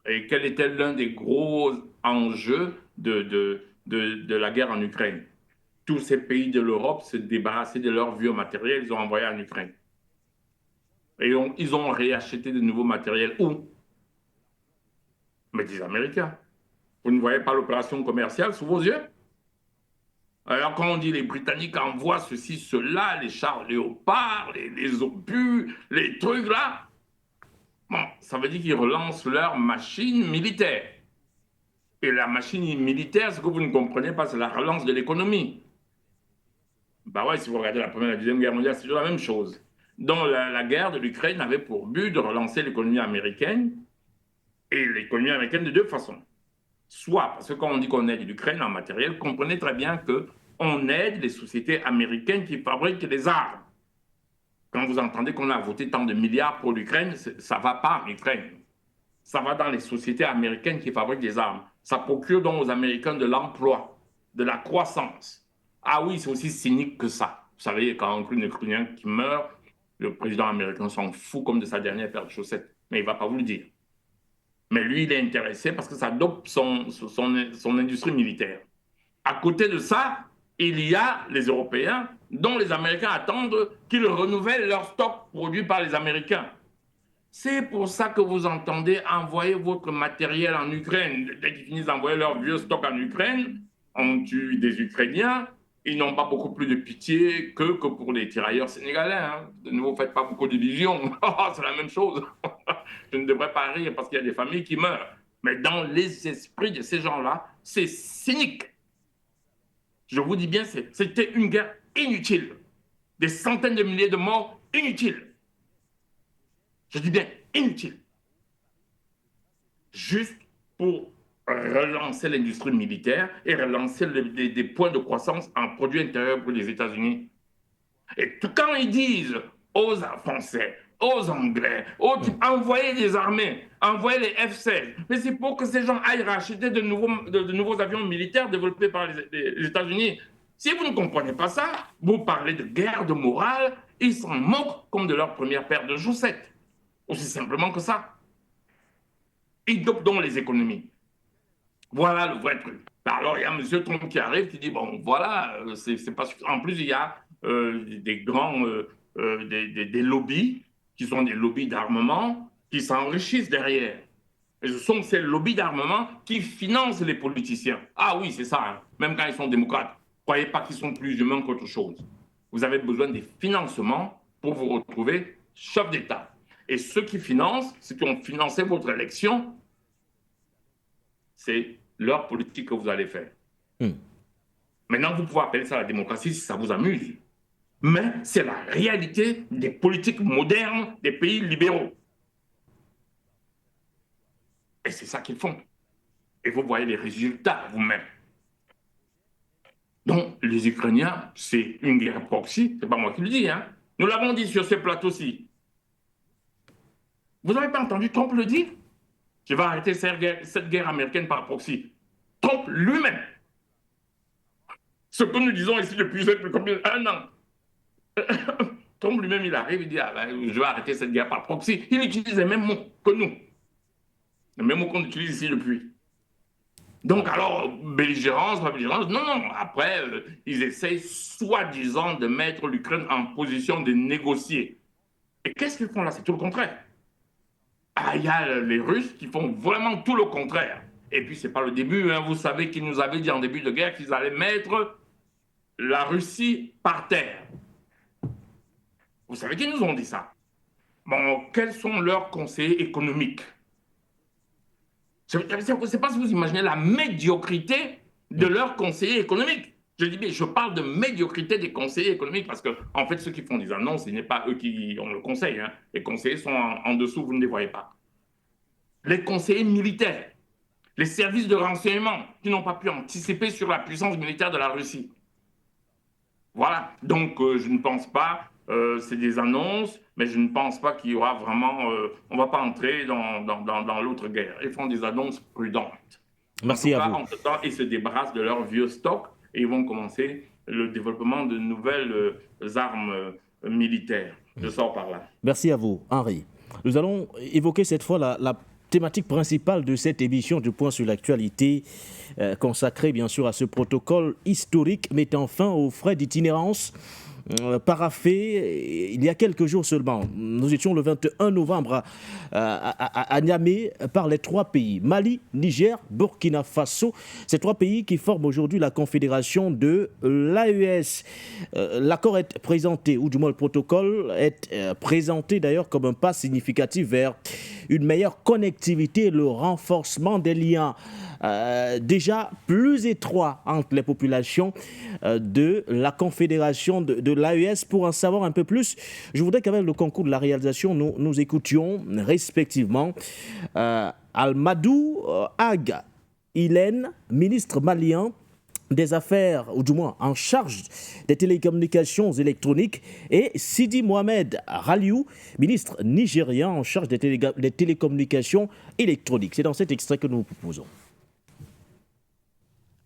Speaker 2: Et quel était l'un des gros enjeux de la guerre en Ukraine? Tous ces pays de l'Europe se débarrassaient de leurs vieux matériels, ils ont envoyé en Ukraine. Et ils ont réacheté de nouveaux matériels. Où? Mais des Américains. Vous ne voyez pas l'opération commerciale sous vos yeux? Alors quand on dit les Britanniques envoient ceci, cela, les chars léopards, les obus, les trucs là, Bon, ça veut dire qu'ils relancent leur machine militaire. Et la machine militaire, ce que vous ne comprenez pas, c'est la relance de l'économie. Bah ouais, si vous regardez la Première et la Deuxième Guerre mondiale, c'est toujours la même chose. Donc la guerre de l'Ukraine avait pour but de relancer l'économie américaine, et l'économie américaine de deux façons. Soit, parce que quand on dit qu'on aide l'Ukraine en matériel, comprenez très bien qu'on aide les sociétés américaines qui fabriquent des armes. Quand vous entendez qu'on a voté tant de milliards pour l'Ukraine, ça ne va pas en Ukraine. Ça va dans les sociétés américaines qui fabriquent des armes. Ça procure donc aux Américains de l'emploi, de la croissance. Ah oui, c'est aussi cynique que ça. Vous savez, quand un Ukrainien qui meurt, le président américain s'en fout comme de sa dernière paire de chaussettes. Mais il ne va pas vous le dire. Mais lui, il est intéressé parce que ça dope son industrie militaire. À côté de ça, il y a les Européens dont les Américains attendent qu'ils renouvellent leur stock produit par les Américains. C'est pour ça que vous entendez envoyer votre matériel en Ukraine. Dès qu'ils finissent d'envoyer leur vieux stock en Ukraine, on tue des Ukrainiens. Ils n'ont pas beaucoup plus de pitié que pour les tirailleurs sénégalais. Hein. Ne vous faites pas beaucoup d'illusions. C'est la même chose. Je ne devrais pas rire parce qu'il y a des familles qui meurent. Mais dans les esprits de ces gens-là, c'est cynique. Je vous dis bien, c'était une guerre inutile. Des centaines de milliers de morts inutiles. Je dis bien inutile. Juste pour relancer l'industrie militaire et relancer des points de croissance en produits intérieurs pour les États-Unis. Et quand ils disent aux Français, aux Anglais, envoyez des armées, envoyez les F-16, mais c'est pour que ces gens aillent racheter de nouveaux avions militaires développés par les États-Unis. Si vous ne comprenez pas ça, vous parlez de guerre de morale, ils s'en moquent comme de leur première paire de chaussettes. Aussi simplement que ça. Ils dopent donc les économies. Voilà le vrai truc. Alors, il y a M. Trump qui arrive, qui dit, bon, voilà, c'est pas suffisant. En plus, il y a des grands des lobbies, qui sont des lobbies d'armement, qui s'enrichissent derrière. Et ce sont ces lobbies d'armement qui financent les politiciens. Ah oui, c'est ça, hein. Même quand ils sont démocrates. Croyez pas qu'ils sont plus humains qu'autre chose. Vous avez besoin des financements pour vous retrouver chef d'État. Et ceux qui financent, ceux qui ont financé votre élection, c'est leur politique que vous allez faire. Maintenant, vous pouvez appeler ça la démocratie si ça vous amuse. Mais c'est la réalité des politiques modernes des pays libéraux. Et c'est ça qu'ils font. Et vous voyez les résultats vous-même. Donc, les Ukrainiens, c'est une guerre proxy, c'est pas moi qui le dis, hein. Nous l'avons dit sur ce plateau-ci. Vous n'avez pas entendu Trump le dire? Je vais arrêter cette guerre américaine par proxy. Trump lui-même. Ce que nous disons ici depuis un an. Trump lui-même, il arrive, il dit, ah ben, je vais arrêter cette guerre par proxy. Il utilise les mêmes mots que nous. Les mêmes mots qu'on utilise ici depuis. Donc alors, belligérance, pas belligérance, non. Après, ils essayent soi-disant de mettre l'Ukraine en position de négocier. Et qu'est-ce qu'ils font là? C'est tout le contraire. Ah, il y a les Russes qui font vraiment tout le contraire. Et puis, c'est pas le début, hein. Vous savez qu'ils nous avaient dit en début de guerre qu'ils allaient mettre la Russie par terre. Vous savez qu'ils nous ont dit ça. Bon, quels sont leurs conseillers économiques? Je ne sais pas si vous imaginez la médiocrité de leurs conseillers économiques. Je dis bien, je parle de médiocrité des conseillers économiques parce que, en fait, ceux qui font des annonces, ce n'est pas eux qui ont le conseil, hein. Les conseillers sont en dessous, vous ne les voyez pas. Les conseillers militaires, les services de renseignement qui n'ont pas pu anticiper sur la puissance militaire de la Russie. Voilà. Donc, je ne pense pas, c'est des annonces, mais je ne pense pas qu'il y aura vraiment. On ne va pas entrer dans l'autre guerre. Ils font des annonces prudentes.
Speaker 1: Merci à vous.
Speaker 2: Entre-temps, ils se débarrassent de leur vieux stock et ils vont commencer le développement de nouvelles armes militaires. Je sors par là.
Speaker 1: Merci à vous, Henri. Nous allons évoquer cette fois la thématique principale de cette émission du Point sur l'actualité, consacrée bien sûr à ce protocole historique mettant fin aux frais d'itinérance paraphé il y a quelques jours seulement. Nous étions le 21 novembre à Niamey par les 3 pays, Mali, Niger, Burkina Faso. Ces 3 pays qui forment aujourd'hui la confédération de l'AES. L'accord est présenté, ou du moins le protocole est présenté d'ailleurs comme un pas significatif vers une meilleure connectivité et le renforcement des liens déjà plus étroits entre les populations de la confédération de l'AES. Pour en savoir un peu plus, je voudrais qu'avec le concours de la réalisation, nous écoutions respectivement Almadou Ag Ilène, ministre malien des Affaires, ou du moins en charge des télécommunications électroniques, et Sidi Mohamed Raliou, ministre nigérien en charge des télécommunications électroniques. C'est dans cet extrait que nous vous proposons.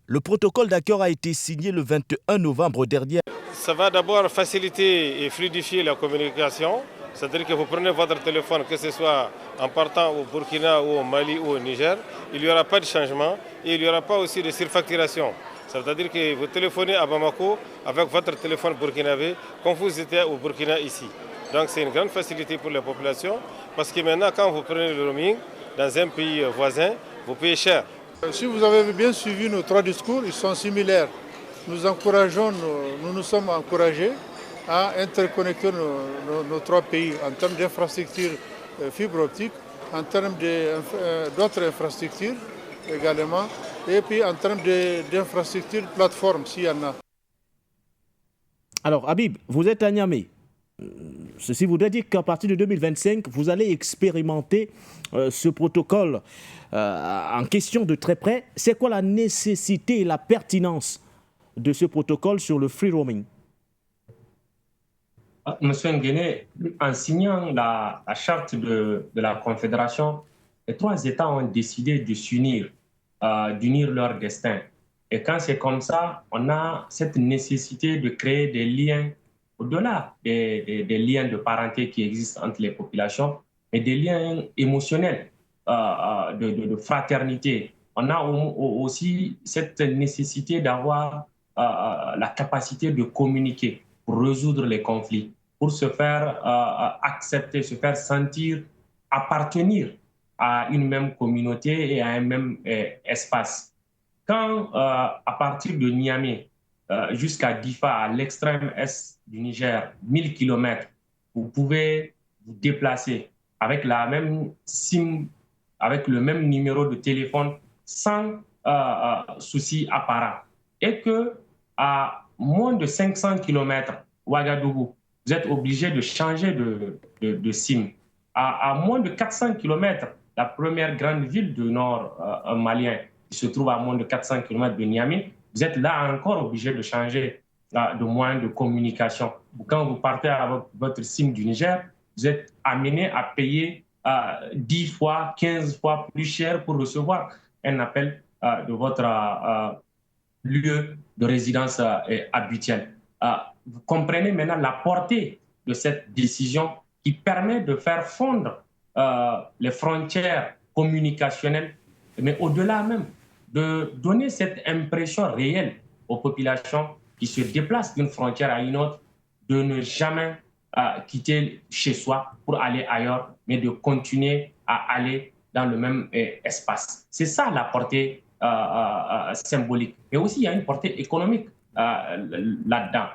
Speaker 1: Le protocole d'accord a été signé le 21 novembre dernier.
Speaker 6: Ça va d'abord faciliter et fluidifier la communication. C'est-à-dire que vous prenez votre téléphone, que ce soit en partant au Burkina ou au Mali ou au Niger, il n'y aura pas de changement et il n'y aura pas aussi de surfacturation. C'est-à-dire que vous téléphonez à Bamako avec votre téléphone burkinabé comme vous étiez au Burkina ici. Donc c'est une grande facilité pour la population parce que maintenant quand vous prenez le roaming dans un pays voisin, vous payez cher.
Speaker 7: Si vous avez bien suivi nos 3 discours, ils sont similaires. Nous encourageons, nous sommes encouragés à interconnecter nos 3 pays en termes d'infrastructures fibre optique, en termes d'autres infrastructures également, et puis en termes d'infrastructures plateformes, s'il y en a.
Speaker 1: Alors, Habib, vous êtes à Niamey. Ceci voudrait dire qu'à partir de 2025, vous allez expérimenter ce protocole en question de très près. C'est quoi la nécessité et la pertinence de ce protocole sur le free roaming?
Speaker 3: Monsieur Nguéné, en signant la charte de la Confédération, les 3 États ont décidé de s'unir, d'unir leur destin. Et quand c'est comme ça, on a cette nécessité de créer des liens au-delà des liens de parenté qui existent entre les populations, mais des liens émotionnels, de fraternité. On a aussi cette nécessité d'avoir la capacité de communiquer pour résoudre les conflits, pour se faire accepter, se faire sentir appartenir à une même communauté et à un même espace. Quand, à partir de Niamey jusqu'à Difa, à l'extrême est du Niger, 1000 km, vous pouvez vous déplacer avec la même SIM, avec le même numéro de téléphone, sans souci apparent. Et qu'à moins de 500 km, Ouagadougou, vous êtes obligé de changer de SIM. À moins de 400 km, la première grande ville du nord malien, qui se trouve à moins de 400 km de Niamey, vous êtes là encore obligé de changer de moyen de communication. Quand vous partez avec votre SIM du Niger, vous êtes amené à payer 10 fois, 15 fois plus cher pour recevoir un appel de votre lieu de résidence habituelle. Vous comprenez maintenant la portée de cette décision qui permet de faire fondre les frontières communicationnelles, mais au-delà même, de donner cette impression réelle aux populations qui se déplacent d'une frontière à une autre, de ne jamais quitter chez soi pour aller ailleurs, mais de continuer à aller dans le même espace. C'est ça la portée symbolique. Mais aussi, il y a une portée économique là-dedans.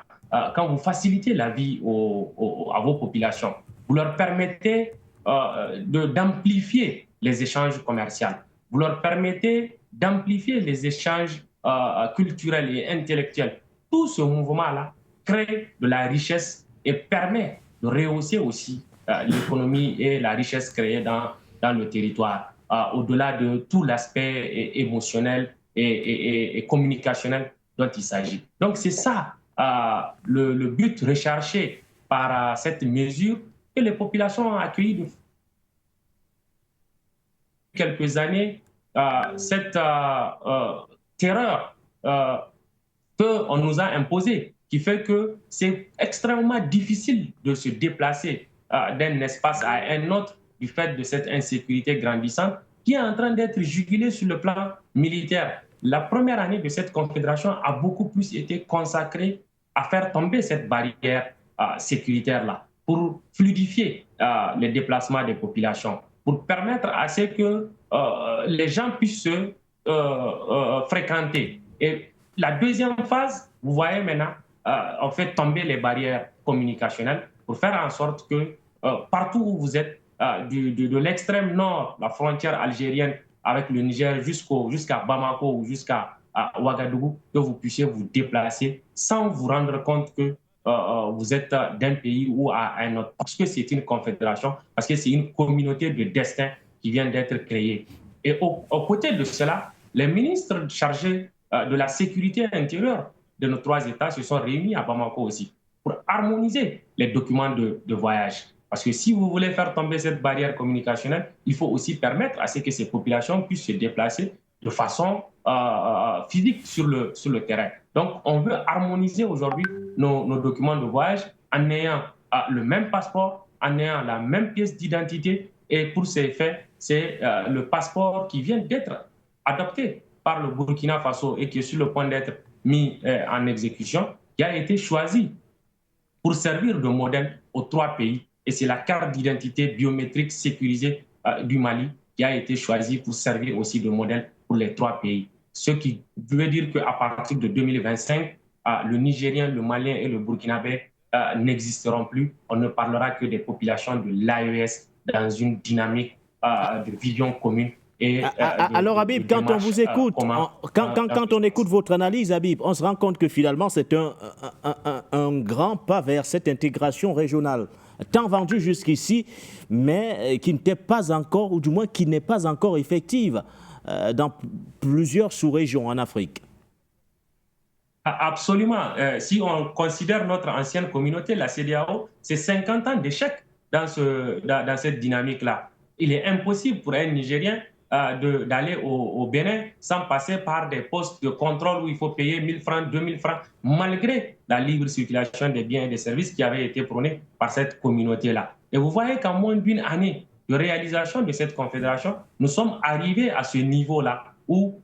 Speaker 3: Quand vous facilitez la vie à vos populations, vous leur permettez d'amplifier les échanges commerciaux, vous leur permettez d'amplifier les échanges culturels et intellectuels. Tout ce mouvement-là crée de la richesse et permet de rehausser aussi l'économie et la richesse créée dans le territoire, au-delà de tout l'aspect émotionnel et communicationnel dont il s'agit. Donc c'est ça le but recherché par cette mesure que les populations ont accueilli depuis quelques années, cette terreur qu'on nous a imposée, qui fait que c'est extrêmement difficile de se déplacer d'un espace à un autre du fait de cette insécurité grandissante qui est en train d'être jugulée sur le plan militaire. La première année de cette confédération a beaucoup plus été consacrée à faire tomber cette barrière sécuritaire-là pour fluidifier les déplacements des populations, pour permettre à ce que les gens puissent se fréquenter. Et la deuxième phase, vous voyez maintenant, on fait tomber les barrières communicationnelles pour faire en sorte que partout où vous êtes, de l'extrême nord, la frontière algérienne avec le Niger jusqu'à Bamako ou jusqu'à Ouagadougou, que vous puissiez vous déplacer sans vous rendre compte que vous êtes d'un pays ou à un autre. Parce que c'est une confédération, parce que c'est une communauté de destin qui vient d'être créée. Et aux côtés de cela, les ministres chargés de la sécurité intérieure de nos trois États se sont réunis à Bamako aussi pour harmoniser les documents de voyage. Parce que si vous voulez faire tomber cette barrière communicationnelle, il faut aussi permettre à ce que ces populations puissent se déplacer de façon physique sur le terrain. Donc, on veut harmoniser aujourd'hui nos documents de voyage en ayant le même passeport, en ayant la même pièce d'identité. Et pour ces faits, c'est le passeport qui vient d'être adopté par le Burkina Faso et qui est sur le point d'être mis en exécution, qui a été choisi pour servir de modèle aux trois pays. Et c'est la carte d'identité biométrique sécurisée du Mali qui a été choisie pour servir aussi de modèle pour les trois pays. Ce qui veut dire qu'à partir de 2025, le Nigérien, le Malien et le Burkinabé n'existeront plus. On ne parlera que des populations de l'AES dans une dynamique de vision commune.
Speaker 1: Alors Habib, quand on vous écoute, quand on écoute votre analyse, Habib, on se rend compte que finalement c'est un grand pas vers cette intégration régionale, tant vendue jusqu'ici, mais qui n'était pas encore, ou du moins qui n'est pas encore effective dans plusieurs sous-régions en Afrique.
Speaker 3: Absolument. Si on considère notre ancienne communauté, la CEDEAO, c'est 50 ans d'échec dans cette dynamique-là. Il est impossible pour un Nigérien d'aller au Bénin sans passer par des postes de contrôle où il faut payer 1 000 francs, 2 000 francs, malgré la libre circulation des biens et des services qui avait été prônée par cette communauté-là. Et vous voyez qu'en moins d'une année de réalisation de cette confédération, nous sommes arrivés à ce niveau-là où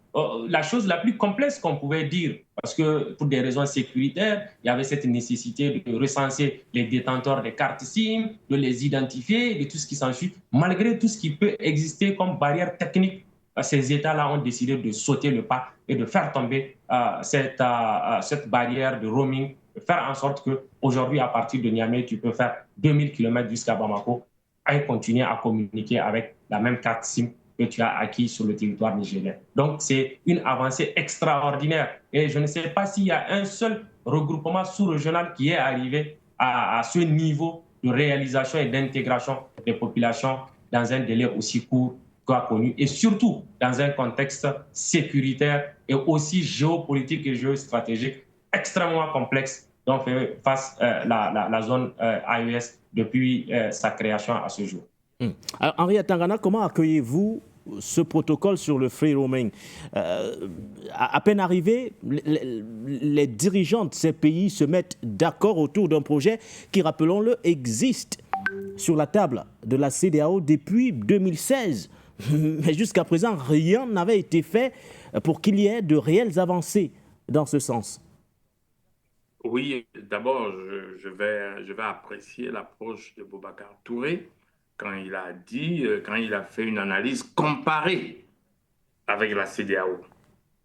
Speaker 3: la chose la plus complexe qu'on pouvait dire, parce que pour des raisons sécuritaires, il y avait cette nécessité de recenser les détenteurs des cartes SIM, de les identifier, de tout ce qui s'ensuit. Malgré tout ce qui peut exister comme barrière technique, ces États-là ont décidé de sauter le pas et de faire tomber cette barrière de roaming, de faire en sorte qu'aujourd'hui, à partir de Niamey, tu peux faire 2000 km jusqu'à Bamako et continuer à communiquer avec la même carte SIM que tu as acquis sur le territoire nigérien. Donc, c'est une avancée extraordinaire. Et je ne sais pas s'il y a un seul regroupement sous-régional qui est arrivé à ce niveau de réalisation et d'intégration des populations dans un délai aussi court qu'a connu, et surtout dans un contexte sécuritaire et aussi géopolitique et géostratégique extrêmement complexe dont fait face la zone AES depuis sa création à ce jour.
Speaker 1: Alors, Henri Atangana, comment accueillez-vous ce protocole sur le free roaming? À peine arrivé, les dirigeants de ces pays se mettent d'accord autour d'un projet qui, rappelons-le, existe sur la table de la CEDEAO depuis 2016. Mais jusqu'à présent, rien n'avait été fait pour qu'il y ait de réelles avancées dans ce sens.
Speaker 2: Oui, d'abord, je vais apprécier l'approche de Boubacar Touré quand il a fait une analyse comparée avec la CEDEAO.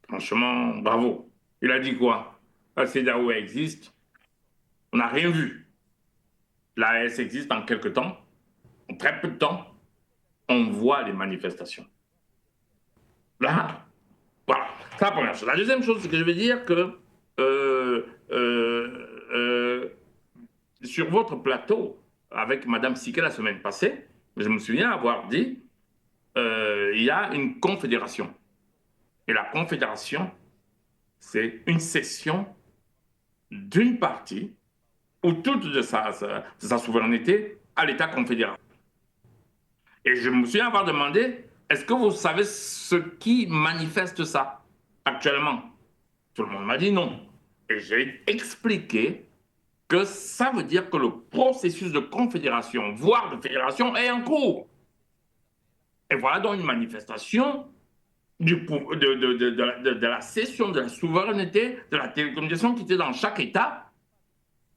Speaker 2: Franchement, bravo. Il a dit quoi? La CEDEAO existe, on n'a rien vu. L'AES existe en quelques temps, en très peu de temps, on voit les manifestations. Là, voilà, c'est la première chose. La deuxième chose, c'est que je veux dire que sur votre plateau, avec Mme Siké la semaine passée, je me souviens avoir dit il y a une confédération. Et la confédération, c'est une cession d'une partie ou toute de sa souveraineté à l'État confédéral. Et je me souviens avoir demandé, est-ce que vous savez ce qui manifeste ça actuellement? Tout le monde m'a dit non. Et j'ai expliqué que ça veut dire que le processus de confédération, voire de fédération, est en cours. Et voilà donc une manifestation de la cession de la souveraineté de la télécommunication qui était dans chaque État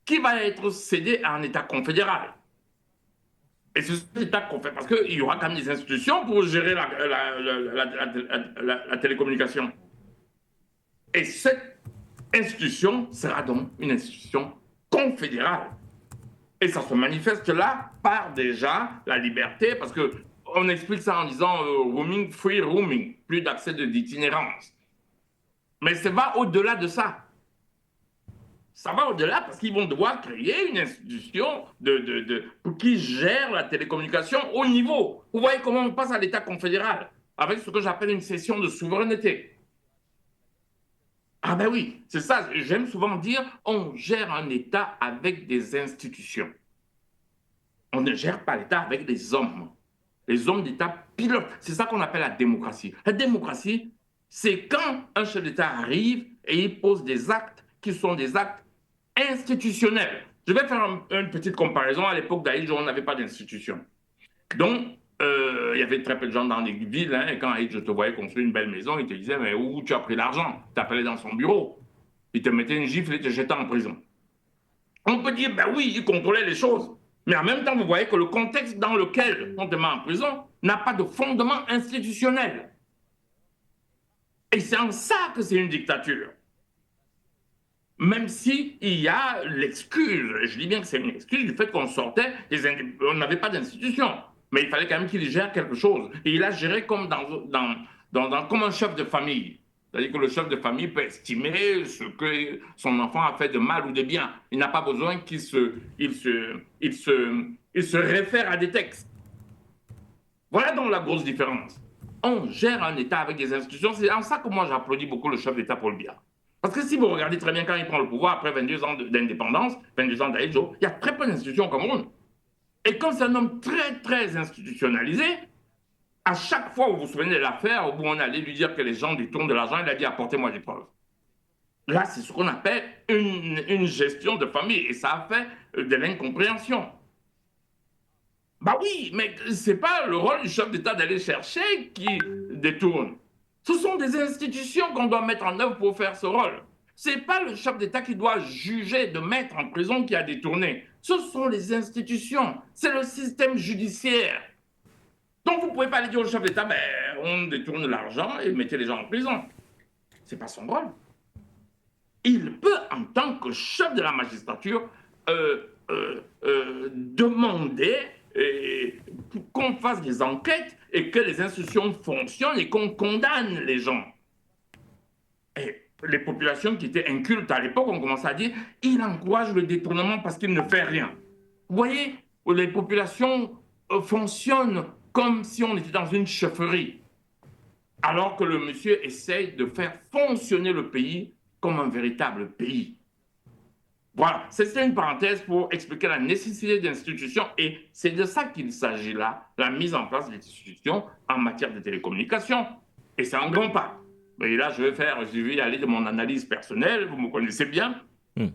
Speaker 8: qui va être cédé à un État confédéral. Et c'est cet État confédéral, parce qu'il y aura quand même des institutions pour gérer la télécommunication. Et cette institution sera donc une institution confédérale. Et ça se manifeste là par déjà la liberté, parce qu'on explique ça en disant roaming, free roaming, plus d'accès d'itinérance. Mais ça va au-delà de ça. Ça va au-delà parce qu'ils vont devoir créer une institution qui gère la télécommunication au niveau. Vous voyez comment on passe à l'État confédéral, avec ce que j'appelle une cession de souveraineté. Ah ben oui, c'est ça, j'aime souvent dire, on gère un État avec des institutions. On ne gère pas l'État avec des hommes. Les hommes d'État pilotent. C'est ça qu'on appelle la démocratie. La démocratie, c'est quand un chef d'État arrive et il pose des actes qui sont des actes institutionnels. Je vais faire une petite comparaison. À l'époque d'Aïdjo, on n'avait pas d'institution. Donc, il y avait très peu de gens dans les villes. Et quand Aïdjo te voyait construire une belle maison, il te disait, mais où tu as pris l'argent? Tu t'appelais dans son bureau. Il te mettait une gifle et te jetait en prison. On peut dire, ben oui, il contrôlait les choses. Mais en même temps, vous voyez que le contexte dans lequel on te met en prison n'a pas de fondement institutionnel. Et c'est en ça que c'est une dictature. Même s'il y a l'excuse, je dis bien que c'est une excuse du fait qu'on sortait, on n'avait pas d'institution. Mais il fallait quand même qu'il gère quelque chose. Et il a géré comme, comme un chef de famille. C'est-à-dire que le chef de famille peut estimer ce que son enfant a fait de mal ou de bien. Il n'a pas besoin qu'il se réfère à des textes. Voilà donc la grosse différence. On gère un État avec des institutions. C'est en ça que moi j'applaudis beaucoup le chef d'État Paul Biya. Parce que si vous regardez très bien quand il prend le pouvoir après 22 ans d'indépendance, 22 ans d'Aïdjo, il y a très peu d'institutions au Cameroun. Et comme c'est un homme très, très institutionnalisé, à chaque fois où vous vous souvenez de l'affaire, où on allait lui dire que les gens détournent de l'argent, il a dit apportez-moi des preuves. Là, c'est ce qu'on appelle une gestion de famille. Et ça a fait de l'incompréhension. Bah oui, mais ce n'est pas le rôle du chef d'État d'aller chercher qui détourne. Ce sont des institutions qu'on doit mettre en œuvre pour faire ce rôle. Ce n'est pas le chef d'État qui doit juger de mettre en prison qui a détourné. Ce sont les institutions. C'est le système judiciaire. Donc, vous ne pouvez pas aller dire au chef d'État, ben, on détourne l'argent et mettez les gens en prison. Ce n'est pas son rôle. Il peut, en tant que chef de la magistrature, demander qu'on fasse des enquêtes et que les institutions fonctionnent et qu'on condamne les gens. Et les populations qui étaient incultes à l'époque ont commencé à dire il encourage le détournement parce qu'il ne fait rien. Vous voyez, les populations fonctionnent comme si on était dans une chefferie, alors que le monsieur essaye de faire fonctionner le pays comme un véritable pays. Voilà, c'était une parenthèse pour expliquer la nécessité d'institutions et c'est de ça qu'il s'agit là, la mise en place d'institutions en matière de télécommunications. Et c'est un grand pas. Mais là, je vais y aller de mon analyse personnelle, vous me connaissez bien.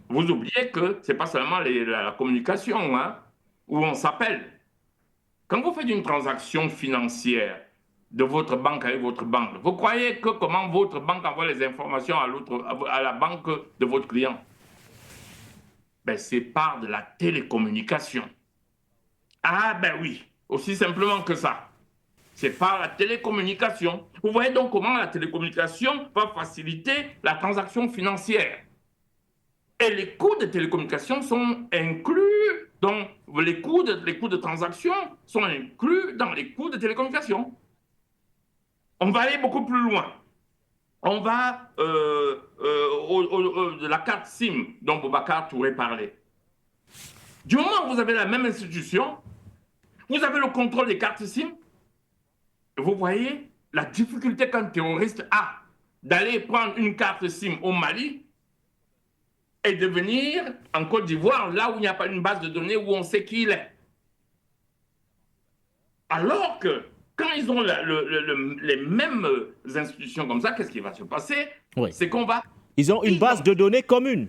Speaker 8: Vous oubliez que ce n'est pas seulement la communication où on s'appelle. Quand vous faites une transaction financière de votre banque avec votre banque, vous croyez que comment votre banque envoie les informations à la banque de votre client? Ben, c'est par de la télécommunication. Ah ben oui, aussi simplement que ça. C'est par la télécommunication. Vous voyez donc comment la télécommunication va faciliter la transaction financière. Et les coûts de télécommunication sont inclus dans les coûts de transaction sont inclus dans les coûts de télécommunication. On va aller beaucoup plus loin. On va de la carte SIM dont Boubacar Touré parlait. Du moment où vous avez la même institution, vous avez le contrôle des cartes SIM. Vous voyez la difficulté qu'un terroriste a d'aller prendre une carte SIM au Mali et de venir en Côte d'Ivoire, là où il n'y a pas une base de données où on sait qui il est. Alors que quand ils ont les mêmes institutions comme ça, qu'est-ce qui va se passer?
Speaker 1: Oui.
Speaker 8: C'est qu'on va...
Speaker 1: Ils ont une base de données commune.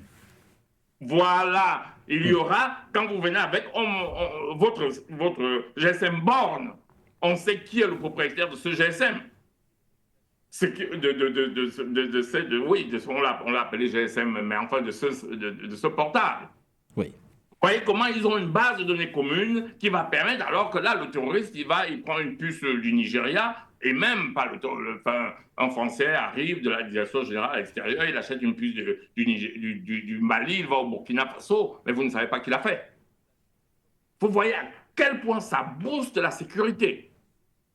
Speaker 8: Voilà. Il y aura, quand vous venez avec votre GSM borne, on sait qui est le propriétaire de ce GSM. On l'a appelé GSM, mais enfin de ce portable.
Speaker 1: Oui.
Speaker 8: Vous voyez comment ils ont une base de données commune qui va permettre, alors que là, le terroriste, il prend une puce du Nigeria, et même pas un Français arrive de la direction générale à l'extérieur, il achète une puce du Mali, il va au Burkina Faso, mais vous ne savez pas qui l'a fait. Vous voyez à quel point ça booste la sécurité.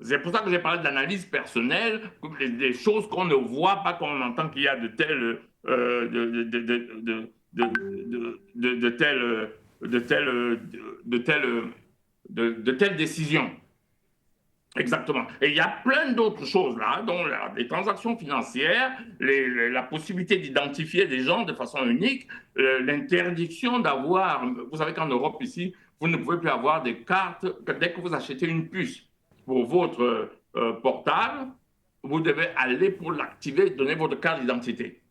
Speaker 8: C'est pour ça que j'ai parlé de l'analyse personnelle, des choses qu'on ne voit pas, qu'on entend qu'il y a de telles décisions. Exactement. Et il y a plein d'autres choses là, dont les transactions financières, la possibilité d'identifier des gens de façon unique, l'interdiction d'avoir... Vous savez qu'en Europe ici, vous ne pouvez plus avoir des cartes, dès que vous achetez une puce pour votre portable, vous devez aller pour l'activer, donner votre carte d'identité.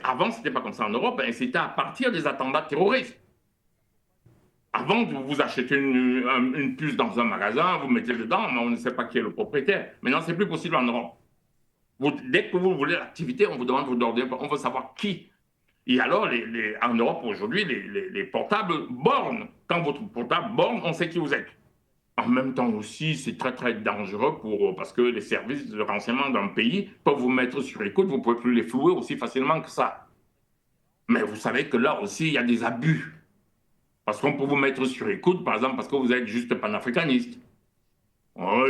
Speaker 8: Avant, ce n'était pas comme ça en Europe, et c'était à partir des attentats terroristes. Avant, vous achetez une puce dans un magasin, vous mettez dedans, mais on ne sait pas qui est le propriétaire. Maintenant, ce n'est plus possible en Europe. Dès que vous voulez l'activité, on vous demande de donner, on veut savoir qui. Et alors, en Europe aujourd'hui, les portables bornent. Quand votre portable borne, on sait qui vous êtes. En même temps aussi, c'est très très dangereux parce que les services de renseignement d'un pays peuvent vous mettre sur écoute, vous ne pouvez plus les flouer aussi facilement que ça. Mais vous savez que là aussi, il y a des abus. Parce qu'on peut vous mettre sur écoute, par exemple, parce que vous êtes juste panafricaniste.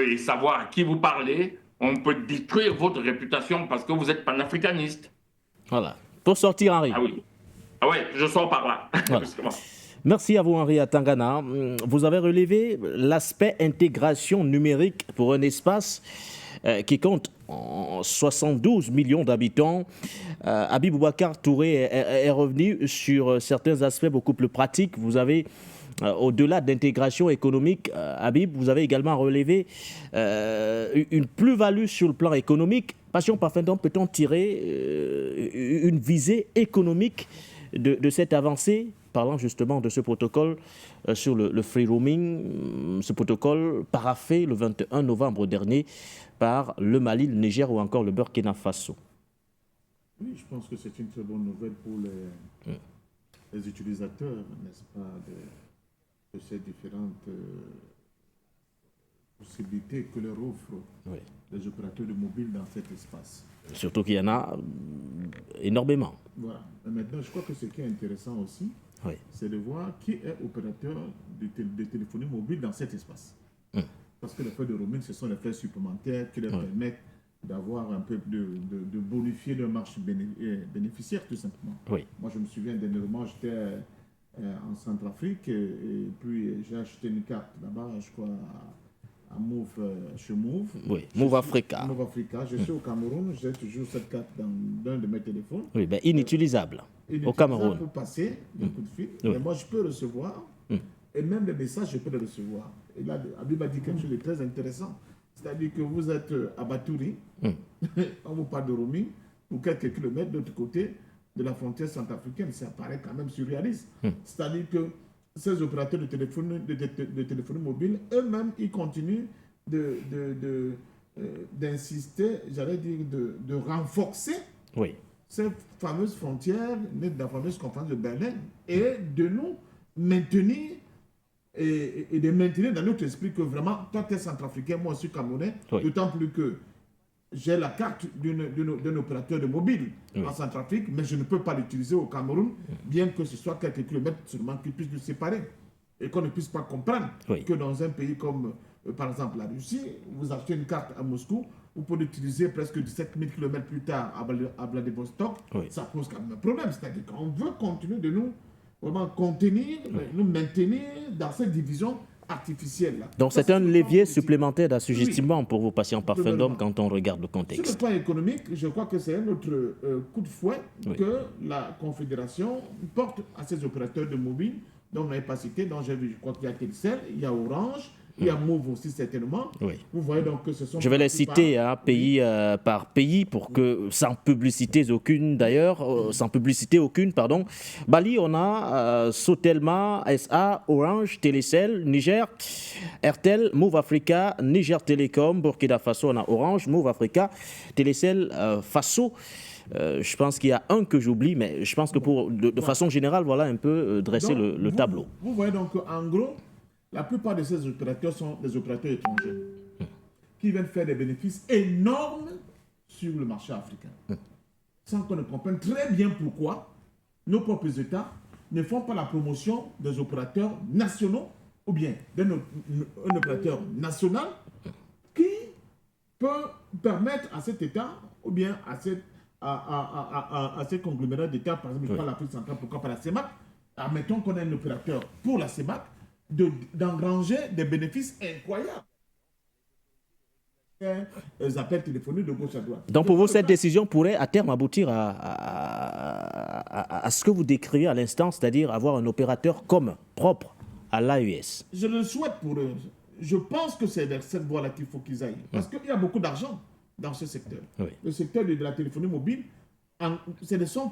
Speaker 8: Et savoir à qui vous parlez, on peut détruire votre réputation parce que vous êtes panafricaniste.
Speaker 1: Voilà. Pour sortir, Henri.
Speaker 8: Ah oui. Ah ouais, je sors par là.
Speaker 1: Voilà. Merci à vous, Henri Atangana. Vous avez relevé l'aspect intégration numérique pour un espace qui compte 72 millions d'habitants. Habib Boubacar Touré est revenu sur certains aspects beaucoup plus pratiques. Vous avez, au-delà d'intégration économique, Habib, vous avez également relevé une plus-value sur le plan économique. Passion Pafindom, peut-on tirer une visée économique de cette avancée, parlant justement de ce protocole sur le free roaming, ce protocole paraphé le 21 novembre dernier par le Mali, le Niger ou encore le Burkina Faso?
Speaker 5: Oui, je pense que c'est une très bonne nouvelle pour les utilisateurs, n'est-ce pas, de ces différentes possibilités que leur offrent les opérateurs de mobile dans cet espace.
Speaker 1: Surtout qu'il y en a énormément.
Speaker 5: Voilà. Et maintenant, je crois que ce qui est intéressant aussi, c'est de voir qui est opérateur de téléphonie mobile dans cet espace. Parce que les frais de roaming, ce sont les frais supplémentaires qui leur permettent d'avoir un peu de bonifier leur marge bénéficiaire, tout simplement. Moi, je me souviens, dernièrement, j'étais en Centrafrique et puis j'ai acheté une carte là-bas, je crois, à Move, chez Move.
Speaker 1: Oui, Move Africa.
Speaker 5: Move Africa. Je suis au Cameroun, j'ai toujours cette carte dans un de mes téléphones.
Speaker 1: Oui, ben inutilisable au Cameroun.
Speaker 5: Pour passer un coup de fil. Mais moi, je peux recevoir, et même les messages, je peux les recevoir. Et là, Habib a dit quelque chose de très intéressant. C'est-à-dire que vous êtes à Batouri, on vous parle de roaming, pour quelques kilomètres de l'autre côté de la frontière centrafricaine. Ça paraît quand même surréaliste. C'est-à-dire que ces opérateurs de téléphonie mobile, eux-mêmes, ils continuent d'insister, j'allais dire, de renforcer ces fameuses frontières nées de la fameuse conférence de Berlin et de nous maintenir et de maintenir dans notre esprit que vraiment, toi, tu es centrafricain, moi aussi camerounais, d'autant plus que j'ai la carte d'un opérateur de mobile en Centrafrique, mais je ne peux pas l'utiliser au Cameroun, bien que ce soit quelques kilomètres seulement qui puissent nous séparer. Et qu'on ne puisse pas comprendre que dans un pays comme, par exemple, la Russie, vous achetez une carte à Moscou, vous pouvez l'utiliser presque 17 000 km plus tard à Vladivostok. Ça pose quand même un problème. C'est-à-dire qu'on veut continuer de nous vraiment contenir, nous maintenir dans cette division artificielle.
Speaker 1: Donc c'est un levier supplémentaire d'assujettissement pour vos patients Pafindom quand on regarde le contexte.
Speaker 5: Sur le plan économique, je crois que c'est un autre coup de fouet que la Confédération porte à ces opérateurs de mobile dont on n'avait pas cité, dont j'ai vu, je crois qu'il y a Telcel, il y a Orange, il y a Move aussi certainement. Vous voyez donc que ce sont...
Speaker 1: Je vais les citer pays par pays pour que, sans publicité aucune d'ailleurs, pardon. Bali, on a Sotelma, SA, Orange, Télécel, Niger, Airtel, Move Africa, Niger Telecom, Burkina Faso, on a Orange, Move Africa, Télécel, Faso. Je pense qu'il y a un que j'oublie, mais je pense que de façon générale, voilà un peu dresser
Speaker 5: Donc,
Speaker 1: le tableau.
Speaker 5: Vous voyez donc en gros, la plupart de ces opérateurs sont des opérateurs étrangers qui viennent faire des bénéfices énormes sur le marché africain. Sans qu'on ne comprenne très bien pourquoi nos propres États ne font pas la promotion des opérateurs nationaux ou bien d'un opérateur national qui peut permettre à cet État ou bien à ces conglomérats d'États, par exemple, je parle de l'Afrique centrale, pourquoi pas la CEMAC, admettons qu'on ait un opérateur pour la CEMAC, d'engranger des bénéfices incroyables. Les appels téléphoniques de gauche à droite.
Speaker 1: Donc pour vous, cette décision pourrait à terme aboutir à ce que vous décrivez à l'instant, c'est-à-dire avoir un opérateur comme propre à l'AES.
Speaker 5: Je le souhaite pour eux. Je pense que c'est vers cette voie-là qu'il faut qu'ils aillent. Parce qu'il y a beaucoup d'argent dans ce secteur.
Speaker 1: Oui.
Speaker 5: Le secteur de la téléphonie mobile, c'est des sommes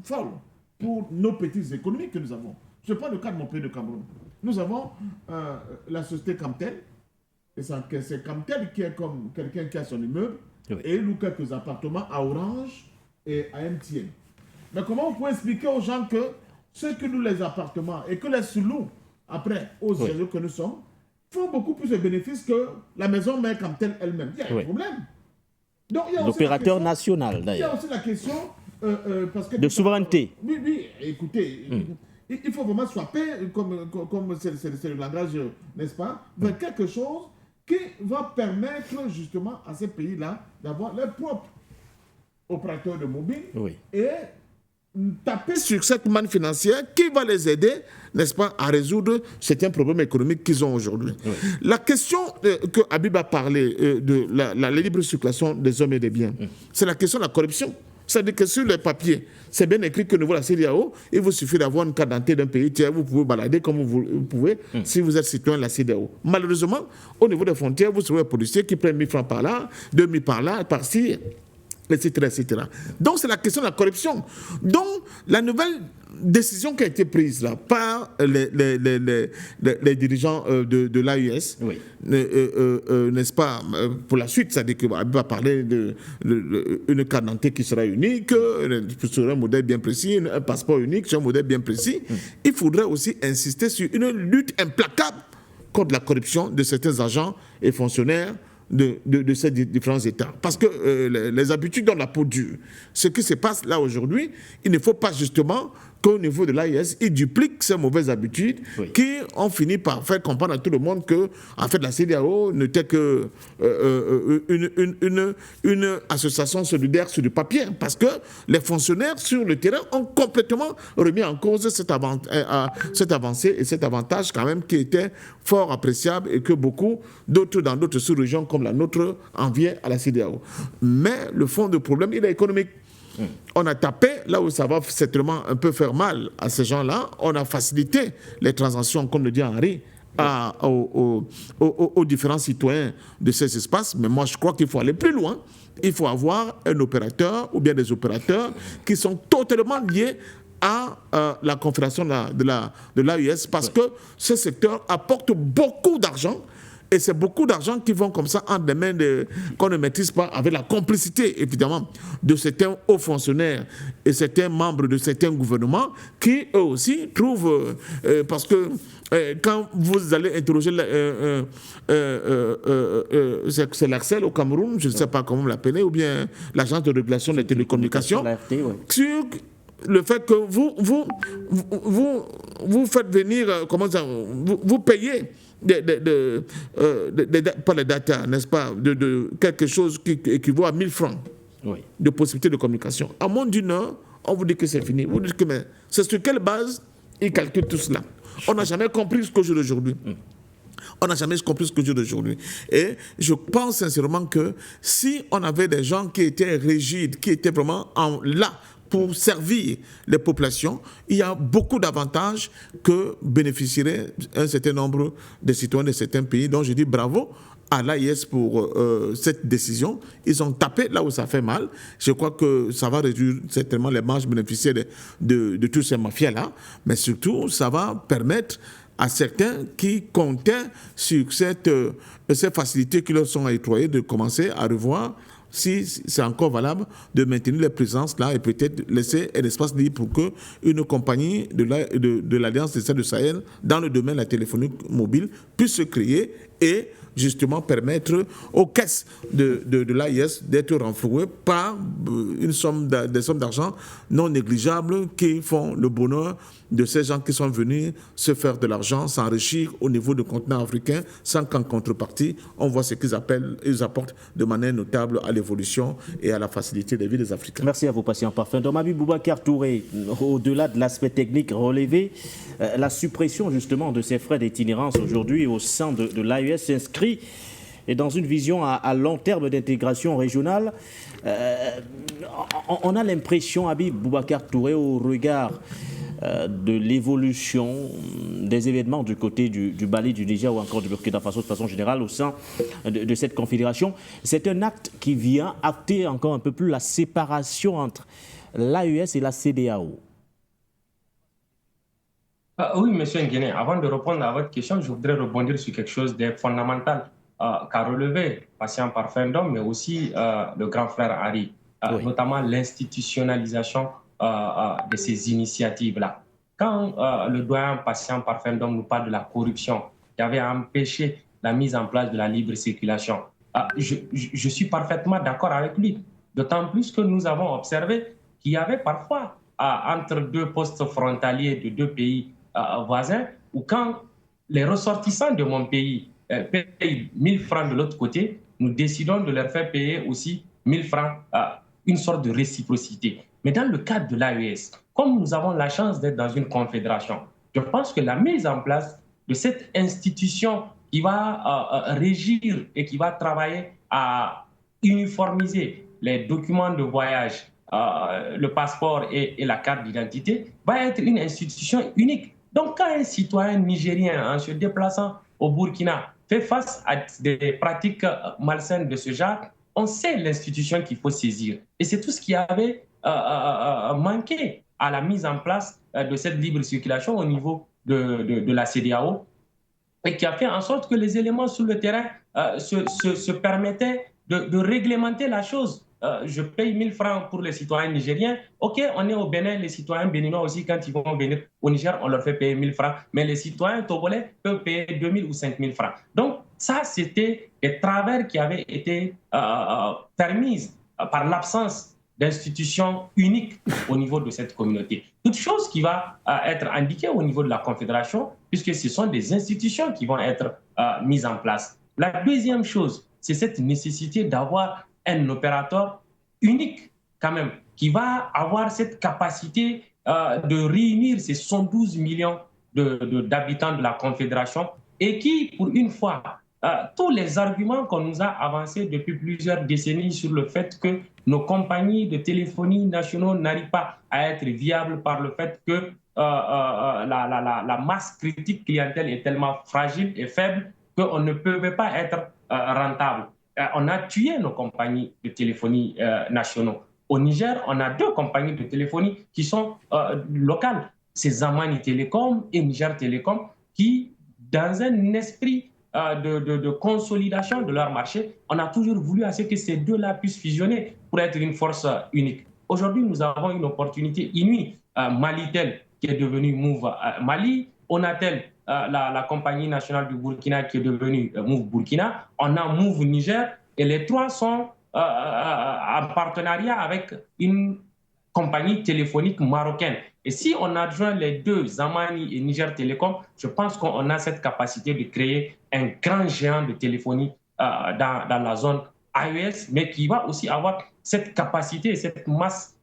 Speaker 5: folles pour nos petites économies que nous avons. Je prends le cas de mon pays de Cameroun. Nous avons la société Camtel. Et c'est Camtel qui est comme quelqu'un qui a son immeuble et loue quelques appartements à Orange et à MTN. Mais comment vous pouvez expliquer aux gens que ceux qui louent les appartements et que les sous-louent après aux réseaux que nous sommes font beaucoup plus de bénéfices que la maison mère Camtel elle-même? Il y a un problème.
Speaker 1: L'opérateur national
Speaker 5: Il y
Speaker 1: d'ailleurs.
Speaker 5: a aussi la question parce que
Speaker 1: de souveraineté.
Speaker 5: Oui, écoutez, il faut vraiment swapper, comme c'est le langage, n'est-ce pas, vers quelque chose qui va permettre justement à ces pays-là d'avoir leurs propres opérateurs de mobile et taper sur cette manne financière qui va les aider, n'est-ce pas, à résoudre certains problèmes économiques qu'ils ont aujourd'hui. La question que Habib a parlé de la libre circulation des hommes et des biens, c'est la question de la corruption. C'est-à-dire que sur les papiers, c'est bien écrit que nous voilà la CEDEAO, il vous suffit d'avoir une carte d'identité d'un pays tiers, vous pouvez balader comme vous pouvez si vous êtes citoyen de la CEDEAO. Malheureusement, au niveau des frontières, vous serez des policiers qui prennent 1000 francs par là, 2000 par là, par-ci, etc., etc. Donc c'est la question de la corruption. Donc la nouvelle décision qui a été prise là par les dirigeants de l'AES, n'est-ce pas, pour la suite, c'est-à-dire que va parler d'une carte d'identité qui sera unique, sur un modèle bien précis, un passeport unique sur un modèle bien précis. Il faudrait aussi insister sur une lutte implacable contre la corruption de certains agents et fonctionnaires de ces différents États. Parce que les habitudes donnent la peau dure. Ce qui se passe là aujourd'hui, il ne faut pas justement qu'au niveau de l'AES, ils dupliquent ces mauvaises habitudes qui ont fini par faire comprendre à tout le monde que, en fait, la CEDEAO n'était que une association solidaire sur le papier. Parce que les fonctionnaires sur le terrain ont complètement remis en cause cette avancée et cet avantage quand même qui était fort appréciable et que beaucoup d'autres dans d'autres sous-régions comme la nôtre enviaient à la CEDEAO. Mais le fond du problème, il est économique. On a tapé là où ça va certainement un peu faire mal à ces gens-là. On a facilité les transactions, comme le dit Henri, aux différents citoyens de ces espaces. Mais moi, je crois qu'il faut aller plus loin. Il faut avoir un opérateur ou bien des opérateurs qui sont totalement liés à la confédération de l'AES parce que ce secteur apporte beaucoup d'argent. Et c'est beaucoup d'argent qui vont comme ça entre les mains qu'on ne maîtrise pas, avec la complicité, évidemment, de certains hauts fonctionnaires et certains membres de certains gouvernements qui, eux aussi, trouvent... parce que quand vous allez interroger... c'est l'ARCEL au Cameroun, je ne sais pas comment vous l'appelez, ou bien l'Agence de régulation des télécommunications, sur le fait que vous faites venir... comment ça, vous payez... pas les data, n'est-ce pas, de quelque chose qui équivaut à 1000 francs de possibilités de communication. À moins d'une heure, on vous dit que c'est fini. Vous dites que mais c'est sur quelle base ils calculent tout cela? On n'a jamais compris ce qu'au jour d'aujourd'hui. On n'a jamais compris ce que je dis aujourd'hui. Et je pense sincèrement que si on avait des gens qui étaient rigides, qui étaient vraiment là pour servir les populations, il y a beaucoup d'avantages que bénéficieraient un certain nombre de citoyens de certains pays. Donc je dis bravo à l'AIS pour cette décision. Ils ont tapé là où ça fait mal. Je crois que ça va réduire certainement les marges bénéficiaires de tous ces mafias-là. Mais surtout, ça va permettre à certains qui comptaient sur ces facilités qui leur sont octroyées de commencer à revoir si c'est encore valable, de maintenir les présences là et peut-être laisser un espace libre pour qu'une compagnie de l'Alliance des États du Sahel dans le domaine de la téléphonie mobile puisse se créer et justement permettre aux caisses de l'AIS d'être renflouées par des sommes d'argent non négligeables qui font le bonheur de ces gens qui sont venus se faire de l'argent, s'enrichir au niveau du continent africain sans qu'en contrepartie, on voit ce qu'ils apportent de manière notable à l'évolution et à la facilité des vies des Africains.
Speaker 1: Merci à vous, patient parfum. Domami Boubacar Touré, au-delà de l'aspect technique relevé, la suppression justement de ces frais d'itinérance aujourd'hui au sein de l'AES s'inscrit dans une vision à long terme d'intégration régionale. On a l'impression, Habib Boubacar Touré, au regard de l'évolution des événements du côté du Mali, du Niger ou encore du Burkina Faso de façon générale au sein de cette confédération, c'est un acte qui vient acter encore un peu plus la séparation entre l'AES et la CEDEAO.
Speaker 3: Oui, monsieur Nguéné, avant de répondre à votre question, je voudrais rebondir sur quelque chose de fondamental qu'a relevé Patient Parfum d'Homme, mais aussi le grand frère Harry, notamment l'institutionnalisation de ces initiatives-là. Quand le doyen Patient Parfum d'Homme nous parle de la corruption qui avait empêché la mise en place de la libre circulation, je suis parfaitement d'accord avec lui. D'autant plus que nous avons observé qu'il y avait parfois entre deux postes frontaliers de deux pays voisins, où quand les ressortissants de mon pays payent 1000 francs de l'autre côté, nous décidons de leur faire payer aussi 1000 francs, une sorte de réciprocité. Mais dans le cadre de l'AES, comme nous avons la chance d'être dans une confédération, je pense que la mise en place de cette institution qui va régir et qui va travailler à uniformiser les documents de voyage, le passeport et la carte d'identité, va être une institution unique. Donc, quand un citoyen nigérien, en se déplaçant au Burkina, fait face à des pratiques malsaines de ce genre, on sait l'institution qu'il faut saisir. Et c'est tout ce qui avait manqué à la mise en place de cette libre circulation au niveau de la CEDEAO, et qui a fait en sorte que les éléments sur le terrain se permettaient de réglementer la chose. Je paye 1000 francs pour les citoyens nigériens. OK, on est au Bénin, les citoyens béninois aussi, quand ils vont venir au Niger, on leur fait payer 1000 francs. Mais les citoyens togolais peuvent payer 2000 ou 5000 francs. Donc, ça, c'était des travers qui avaient été permises par l'absence d'institutions uniques au niveau de cette communauté. Toute chose qui va être indiquée au niveau de la Confédération, puisque ce sont des institutions qui vont être mises en place. La deuxième chose, c'est cette nécessité d'avoir un opérateur unique quand même, qui va avoir cette capacité de réunir ces 112 millions d'habitants de la Confédération et qui, pour une fois, tous les arguments qu'on nous a avancés depuis plusieurs décennies sur le fait que nos compagnies de téléphonie nationaux n'arrivent pas à être viables par le fait que la masse critique clientèle est tellement fragile et faible qu'on ne peut pas être rentable. On a tué nos compagnies de téléphonie nationaux. Au Niger, on a 2 compagnies de téléphonie qui sont locales. C'est Zamani Télécom et Niger Télécom qui, dans un esprit de consolidation de leur marché, on a toujours voulu à ce que ces 2-là puissent fusionner pour être une force unique. Aujourd'hui, nous avons une opportunité inouïe. Malitel, qui est devenu Move Mali, Onatel, la compagnie nationale du Burkina qui est devenue Move Burkina, on a Move Niger, et les 3 sont en partenariat avec une compagnie téléphonique marocaine. Et si on adjoint les 2, Zamani et Niger Télécom, je pense qu'on a cette capacité de créer un grand géant de téléphonie dans la zone AES, mais qui va aussi avoir cette capacité et cette masse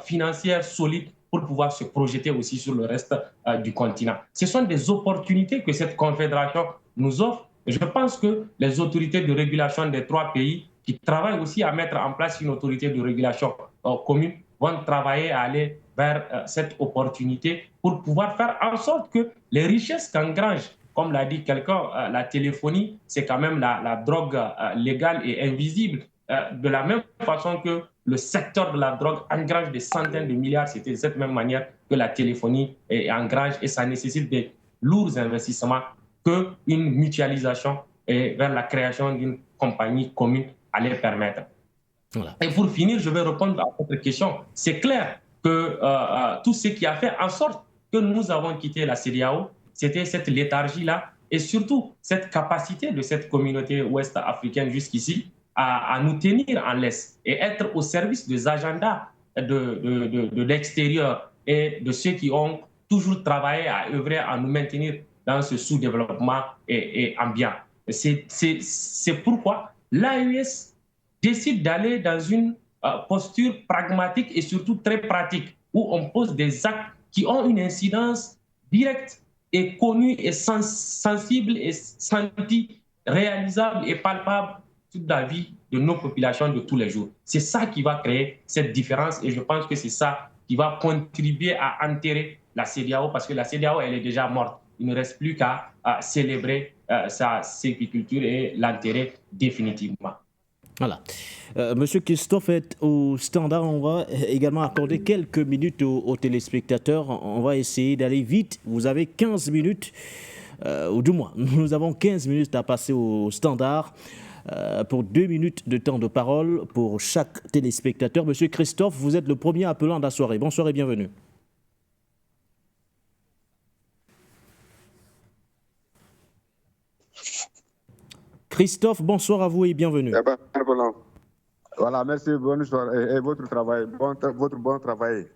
Speaker 3: financière solide pour pouvoir se projeter aussi sur le reste du continent. Ce sont des opportunités que cette confédération nous offre. Et je pense que les autorités de régulation des 3 pays qui travaillent aussi à mettre en place une autorité de régulation commune vont travailler à aller vers cette opportunité pour pouvoir faire en sorte que les richesses qu'engrange, comme l'a dit quelqu'un, la téléphonie, c'est quand même la drogue légale et invisible. De la même façon que le secteur de la drogue engrange des centaines de milliards, c'était de cette même manière que la téléphonie engrange, et ça nécessite des lourds investissements qu'une mutualisation et vers la création d'une compagnie commune allait permettre.
Speaker 1: Voilà.
Speaker 3: Et pour finir, je vais répondre à votre question. C'est clair que tout ce qui a fait en sorte que nous avons quitté la CEDEAO, c'était cette léthargie-là et surtout cette capacité de cette communauté ouest-africaine jusqu'ici à nous tenir en laisse et être au service des agendas de l'extérieur et de ceux qui ont toujours travaillé à œuvrer à nous maintenir dans ce sous-développement et ambiant. C'est pourquoi l'AES décide d'aller dans une posture pragmatique et surtout très pratique, où on pose des actes qui ont une incidence directe et connue et sensible et sentie, réalisable et palpable sur la vie de nos populations de tous les jours. C'est ça qui va créer cette différence et je pense que c'est ça qui va contribuer à enterrer la CEDEAO parce que la CEDEAO, elle est déjà morte. Il ne reste plus qu'à célébrer sa sylviculture et l'enterrer définitivement.
Speaker 1: Voilà. Monsieur Christophe est au standard. On va également accorder quelques minutes aux téléspectateurs. On va essayer d'aller vite. Vous avez 15 minutes, ou du moins, nous avons 15 minutes à passer au standard pour 2 minutes de temps de parole pour chaque téléspectateur. Monsieur Christophe, vous êtes le premier appelant de la soirée. Bonsoir et bienvenue. Christophe, bonsoir à vous et bienvenue.
Speaker 9: Voilà, merci, bonsoir et votre travail, votre bon travail.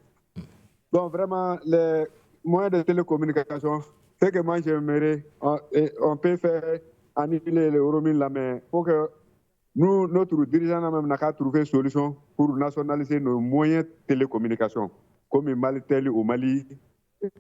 Speaker 9: Bon, vraiment, les moyens de télécommunication, ce que moi j'aimerais, on peut faire annuler le roaming là, mais il faut que nous, notre dirigeant même n'a qu'à trouver une solution pour nationaliser nos moyens de télécommunication, comme Malitel au Mali,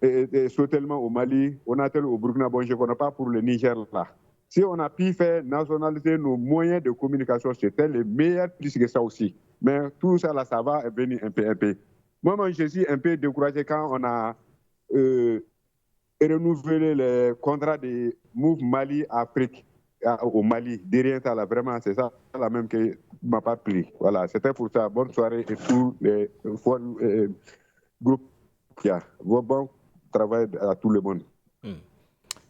Speaker 9: et Sotelma au Mali, Onatel au Burkina Faso, je ne connais pas pour le Niger là. Si on a pu faire nationaliser nos moyens de communication, c'était le meilleur plus que ça aussi. Mais tout ça, là, ça va venir un peu. Moi, je suis un peu découragé quand on a renouvelé le contrat de Move Mali Afrique au Mali. Derrière ça, là, vraiment, c'est ça la même qui ne m'a pas pris. Voilà, c'était pour ça. Bonne soirée et tous les groupes qui a. Bon travail à tout le monde.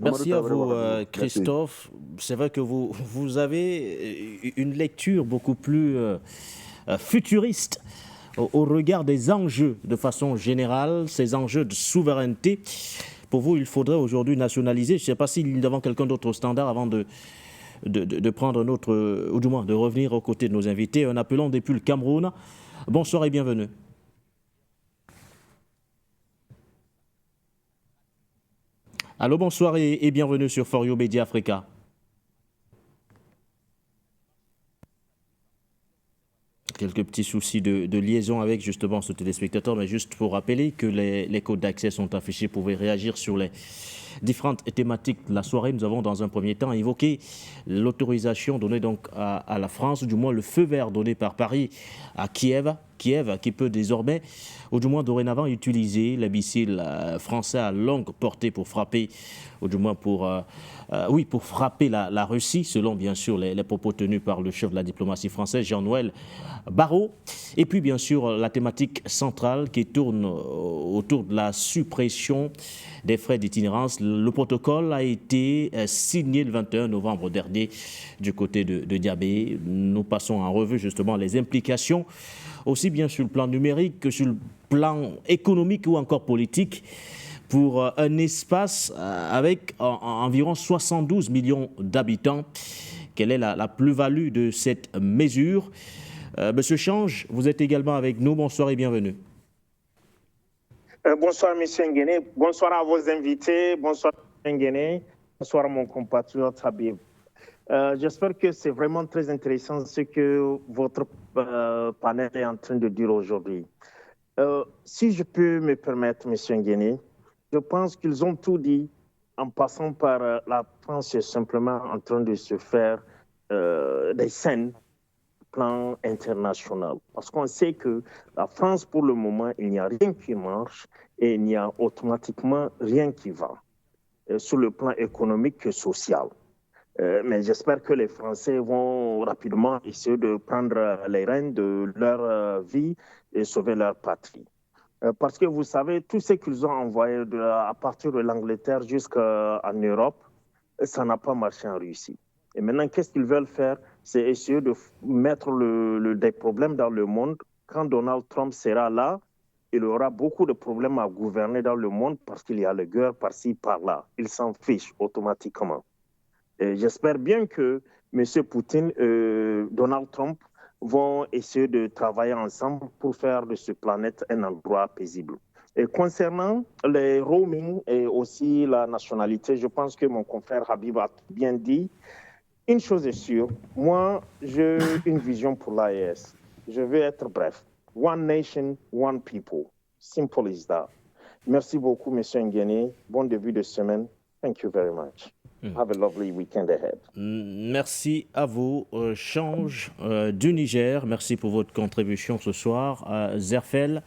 Speaker 1: Merci à vous, Christophe. C'est vrai que vous avez une lecture beaucoup plus futuriste au regard des enjeux de façon générale, ces enjeux de souveraineté. Pour vous, il faudrait aujourd'hui nationaliser. Je ne sais pas si nous avons quelqu'un d'autre au standard avant de prendre notre, ou du moins de revenir aux côtés de nos invités. Un appelant depuis le Cameroun. Bonsoir et bienvenue. Allô, bonsoir et bienvenue sur For You Media Africa. Quelques petits soucis de liaison avec justement ce téléspectateur, mais juste pour rappeler que les codes d'accès sont affichés. Vous pouvez réagir sur les différentes thématiques de la soirée. Nous avons dans un premier temps évoqué l'autorisation donnée donc à la France, ou du moins le feu vert donné par Paris à Kiev qui peut désormais, ou du moins dorénavant, utiliser les missiles français à longue portée pour frapper, ou du moins pour frapper la Russie, selon bien sûr les propos tenus par le chef de la diplomatie française, Jean-Noël Barrot. Et puis bien sûr la thématique centrale qui tourne autour de la suppression des frais d'itinérance. Le protocole a été signé le 21 novembre dernier du côté de Diabé. Nous passons en revue justement les implications, aussi bien sur le plan numérique que sur le plan économique ou encore politique, pour un espace avec environ 72 millions d'habitants. Quelle est la plus-value de cette mesure? Monsieur Change, vous êtes également avec nous. Bonsoir et bienvenue.
Speaker 10: Bonsoir, monsieur Nguéné. Bonsoir à vos invités. Bonsoir, Nguéné. Bonsoir, mon compatriote Habib. J'espère que c'est vraiment très intéressant ce que votre panel est en train de dire aujourd'hui. Si je peux me permettre, monsieur Nguéné, je pense qu'ils ont tout dit en passant par la France est simplement en train de se faire des scènes au plan international. Parce qu'on sait que la France, pour le moment, il n'y a rien qui marche et il n'y a automatiquement rien qui va sur le plan économique et social. Mais j'espère que les Français vont rapidement essayer de prendre les rênes de leur vie et sauver leur patrie. Parce que vous savez, tout ce qu'ils ont envoyé à partir de l'Angleterre jusqu'en Europe, ça n'a pas marché en Russie. Et maintenant, qu'est-ce qu'ils veulent faire? C'est essayer de mettre des problèmes dans le monde. Quand Donald Trump sera là, il aura beaucoup de problèmes à gouverner dans le monde parce qu'il y a les guerres par-ci, par-là. Il s'en fiche automatiquement. Et j'espère bien que M. Poutine et Donald Trump vont essayer de travailler ensemble pour faire de cette planète un endroit paisible. Et concernant les roaming et aussi la nationalité, je pense que mon confrère Habib a bien dit. Une chose est sûre, moi, j'ai une vision pour l'AES. Je vais être bref. One nation, one people. Simple as that. Merci beaucoup, M. Nguéné. Bon début de semaine. Thank you very much. Have a lovely weekend ahead.
Speaker 1: Merci à vous. Change du Niger. Merci pour votre contribution ce soir. Zerfel,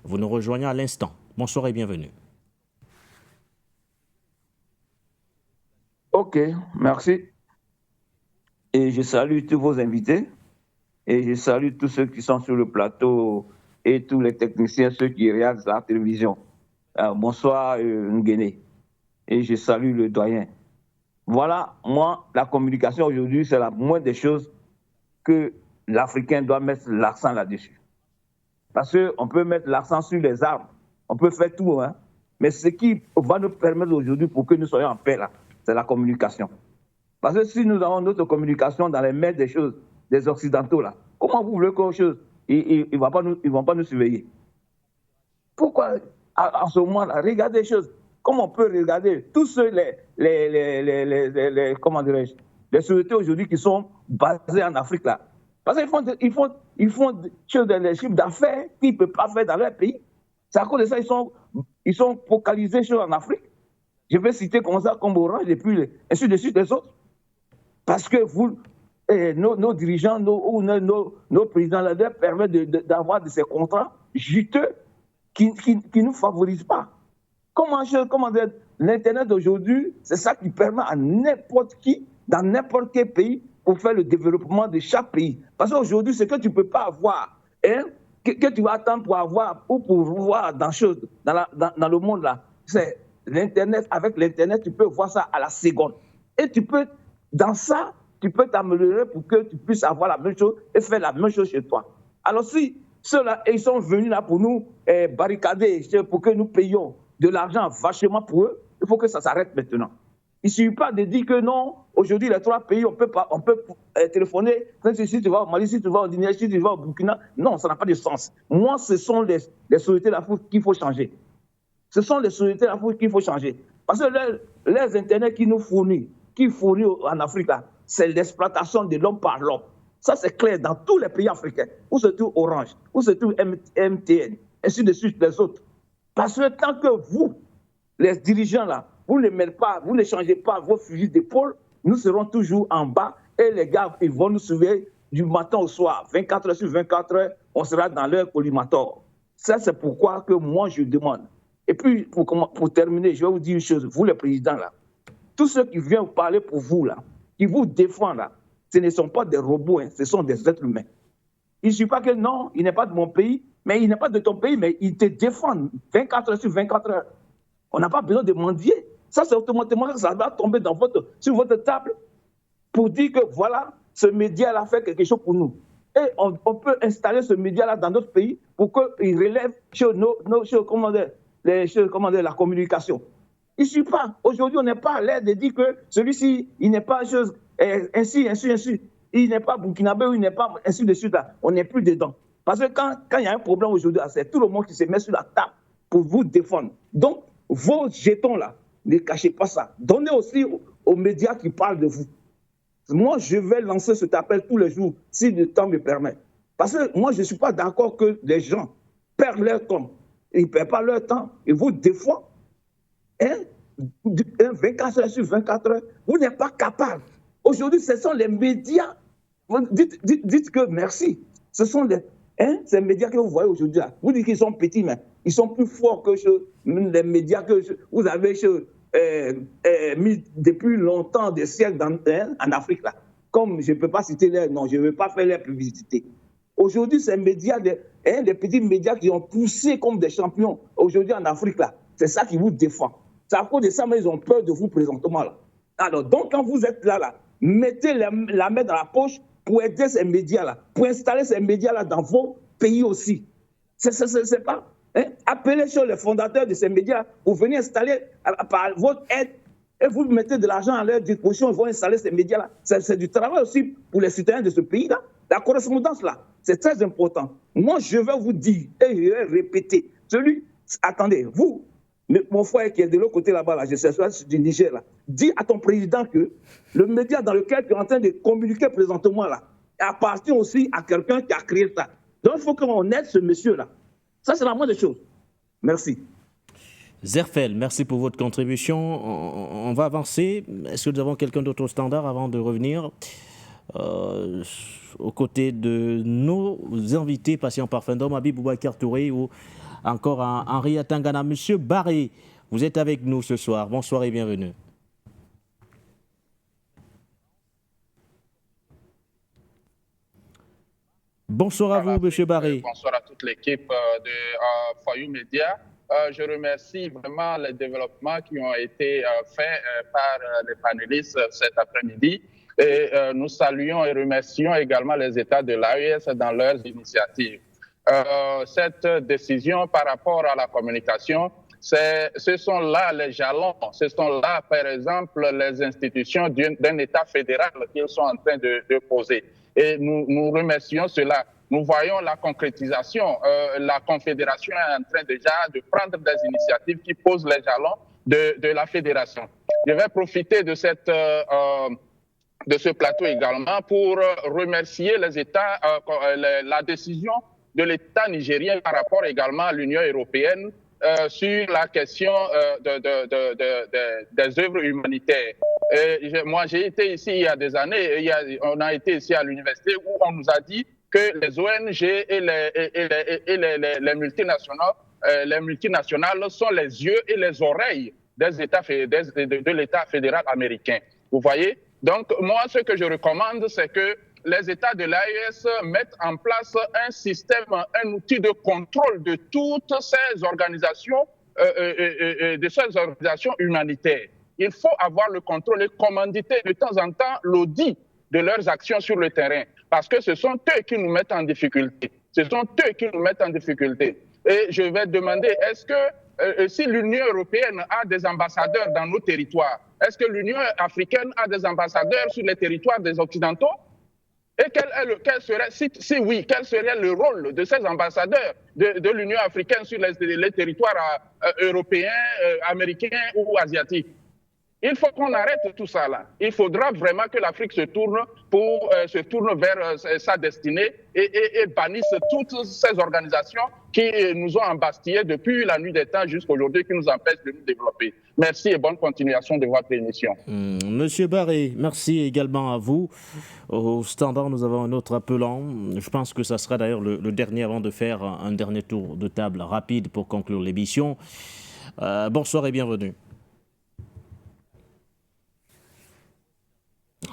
Speaker 1: vous nous rejoignez à l'instant. Bonsoir et bienvenue.
Speaker 11: Ok, merci. Et je salue tous vos invités. Et je salue tous ceux qui sont sur le plateau et tous les techniciens, ceux qui regardent la télévision. Bonsoir Nguéné. Et je salue le doyen. Voilà, moi, la communication aujourd'hui, c'est la moindre des choses que l'Africain doit mettre l'accent là-dessus. Parce qu'on peut mettre l'accent sur les armes, on peut faire tout, hein. Mais ce qui va nous permettre aujourd'hui pour que nous soyons en paix, là, c'est la communication. Parce que si nous avons notre communication dans les mains des choses, des Occidentaux, là, comment vous voulez qu'autre chose, ils ne vont pas nous surveiller? Pourquoi, en ce moment-là, regardez les choses. Comment on peut regarder tous ceux, comment dirais-je, les sociétés aujourd'hui qui sont basées en Afrique, là. Parce qu'ils font des chiffres d'affaires qu'ils ne peuvent pas faire dans leur pays. C'est à cause de ça ils sont focalisés en Afrique. Je vais citer comme ça, comme Orange, et puis ainsi de suite les autres. Parce que nos dirigeants, nos présidents là-dedans permettent d'avoir de ces contrats juteux qui ne nous favorisent pas. Comment dire, l'Internet d'aujourd'hui, c'est ça qui permet à n'importe qui, dans n'importe quel pays, pour faire le développement de chaque pays. Parce qu'aujourd'hui, ce que tu ne peux pas avoir, hein, que tu vas attendre pour avoir ou pour voir dans le monde là, c'est l'Internet. Avec l'Internet, tu peux voir ça à la seconde. Et dans ça, tu peux t'améliorer pour que tu puisses avoir la même chose et faire la même chose chez toi. Alors si ceux-là, ils sont venus là pour nous barricader, pour que nous payions de l'argent vachement pour eux, il faut que ça s'arrête maintenant. Il ne suffit pas de dire que non, aujourd'hui les 3 pays, on peut téléphoner, si tu vas au Mali, si tu vas au Guinée, si tu vas au Burkina. Non, ça n'a pas de sens. Moi, ce sont les sociétés d'Afrique qu'il faut changer. Ce sont les sociétés d'Afrique qu'il faut changer. Parce que les Internet qui fournissent en Afrique, c'est l'exploitation de l'homme par l'homme. Ça, c'est clair dans tous les pays africains, où se trouve Orange, où se trouve MTN, ainsi de suite les autres. Parce que tant que vous, les dirigeants là, vous ne mettez pas, vous ne changez pas vos fusils d'épaule, nous serons toujours en bas et les gars, ils vont nous surveiller du matin au soir, 24 heures sur 24 heures, on sera dans leur collimateur. Ça, c'est pourquoi que moi, je demande. Et puis, pour terminer, je vais vous dire une chose, vous les présidents là, tous ceux qui viennent vous parler pour vous là, qui vous défendent là, ce ne sont pas des robots, hein, ce sont des êtres humains. Il ne suffit pas que non, il n'est pas de mon pays, mais il n'est pas de ton pays, mais il te défend 24 heures sur 24 heures. On n'a pas besoin de mendier. Ça, c'est automatiquement que ça va tomber sur votre table pour dire que voilà, ce média-là fait quelque chose pour nous. Et on peut installer ce média-là dans notre pays pour qu'il relève sur la communication. Il ne suffit pas. Aujourd'hui, on n'est pas à l'air de dire que celui-ci, il n'est pas chose ainsi. Il n'est pas burkinabé ou il n'est pas ainsi de suite. Là. On n'est plus dedans. Parce que quand il y a un problème aujourd'hui, c'est tout le monde qui se met sur la table pour vous défendre. Donc, vos jetons là, ne cachez pas ça. Donnez aussi aux médias qui parlent de vous. Moi, je vais lancer cet appel tous les jours, si le temps me permet. Parce que moi, je ne suis pas d'accord que les gens perdent leur temps. Ils ne perdent pas leur temps, ils vous défendent. 24 heures sur 24 heures, vous n'êtes pas capable. Aujourd'hui, ce sont les médias. Dites que merci. Ce sont ces médias que vous voyez aujourd'hui. Vous dites qu'ils sont petits, mais ils sont plus forts que les médias que vous avez mis depuis longtemps, des siècles en Afrique. Là. Comme je ne peux pas citer les noms, je ne veux pas faire les publicités. Aujourd'hui, ces médias, les petits médias qui ont poussé comme des champions aujourd'hui en Afrique, là, c'est ça qui vous défend. C'est à cause de ça, mais ils ont peur de vous présentement. Là. Alors, donc, quand vous êtes là, mettez la main dans la poche pour aider ces médias-là, pour installer ces médias-là dans vos pays aussi. C'est pas... Hein? Appelez sur les fondateurs de ces médias pour venir installer par votre aide et vous mettez de l'argent à leur disposition, ils vont installer ces médias-là. C'est du travail aussi pour les citoyens de ce pays-là. La correspondance-là, c'est très important. Moi, je vais vous dire et je vais répéter. Attendez, vous, mon frère qui est de l'autre côté là-bas, là, je sais pas, du Niger, là, dis à ton président que le média dans lequel tu es en train de communiquer présentement là appartient aussi à quelqu'un qui a créé ça. Donc, il faut qu'on aide ce monsieur-là. Ça, c'est la moindre des choses. Merci.
Speaker 1: Zerfel, merci pour votre contribution. On va avancer. Est-ce que nous avons quelqu'un d'autre au standard avant de revenir aux côtés de nos invités patients par Fendom, Habib Boubacar Touré ou encore Henri Atangana. Monsieur Barré, vous êtes avec nous ce soir. Bonsoir et bienvenue. Bonsoir à vous, Monsieur Barré.
Speaker 12: Bonsoir à toute l'équipe de Fayou Média. Je remercie vraiment les développements qui ont été faits par les panélistes cet après-midi. Et nous saluons et remercions également les États de l'AES dans leurs initiatives. Cette décision par rapport à la communication, ce sont là les jalons, ce sont là, par exemple, les institutions d'un État fédéral qu'ils sont en train de poser. Et nous remercions cela. Nous voyons la concrétisation. La Confédération est en train déjà de prendre des initiatives qui posent les jalons de la Fédération. Je vais profiter de ce plateau également pour remercier les États, la décision de l'État nigérien par rapport également à l'Union européenne sur la question des œuvres humanitaires. Moi, j'ai été ici il y a des années, on a été ici à l'université où on nous a dit que les ONG et les multinationales sont les yeux et les oreilles de l'État fédéral américain. Vous voyez? Donc, moi, ce que je recommande, c'est que les États de l'AES mettent en place un système, un outil de contrôle de toutes ces organisations, humanitaires. Il faut avoir le contrôle et commanditer de temps en temps l'audit de leurs actions sur le terrain, parce que ce sont eux qui nous mettent en difficulté. Ce sont eux qui nous mettent en difficulté. Et je vais demander, est-ce que si l'Union européenne a des ambassadeurs dans nos territoires, est-ce que l'Union africaine a des ambassadeurs sur les territoires des Occidentaux? Et quel serait, si oui, quel serait le rôle de ces ambassadeurs de l'Union africaine sur les territoires européens, américains ou asiatiques? Il faut qu'on arrête tout ça là. Il faudra vraiment que l'Afrique se tourne vers sa destinée et bannisse toutes ces organisations qui nous ont embastillés depuis la nuit des temps jusqu'à aujourd'hui, qui nous empêchent de nous développer. Merci et bonne continuation de votre émission.
Speaker 1: Monsieur Barré, merci également à vous. Au standard, nous avons un autre appelant. Je pense que ça sera d'ailleurs le dernier avant de faire un dernier tour de table rapide pour conclure l'émission. Bonsoir et bienvenue.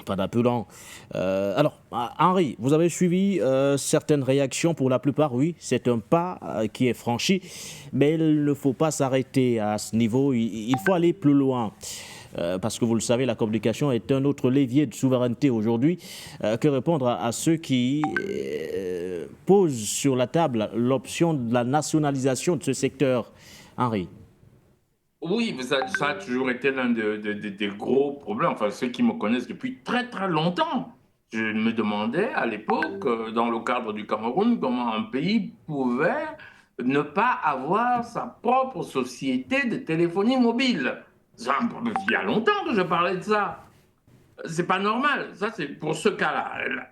Speaker 1: Pas d'appelant. Alors, Henri, vous avez suivi certaines réactions. Pour la plupart, oui, c'est un pas qui est franchi, mais il ne faut pas s'arrêter à ce niveau. Il faut aller plus loin. Parce que vous le savez, la communication est un autre levier de souveraineté aujourd'hui que répondre à ceux qui posent sur la table l'option de la nationalisation de ce secteur. Henri.
Speaker 8: Oui, ça a toujours été l'un des gros problèmes. Enfin, ceux qui me connaissent depuis très très longtemps. Je me demandais à l'époque, dans le cadre du Cameroun, comment un pays pouvait ne pas avoir sa propre société de téléphonie mobile. Ça, il y a longtemps que je parlais de ça. C'est pas normal. Ça, c'est pour ce cas-là.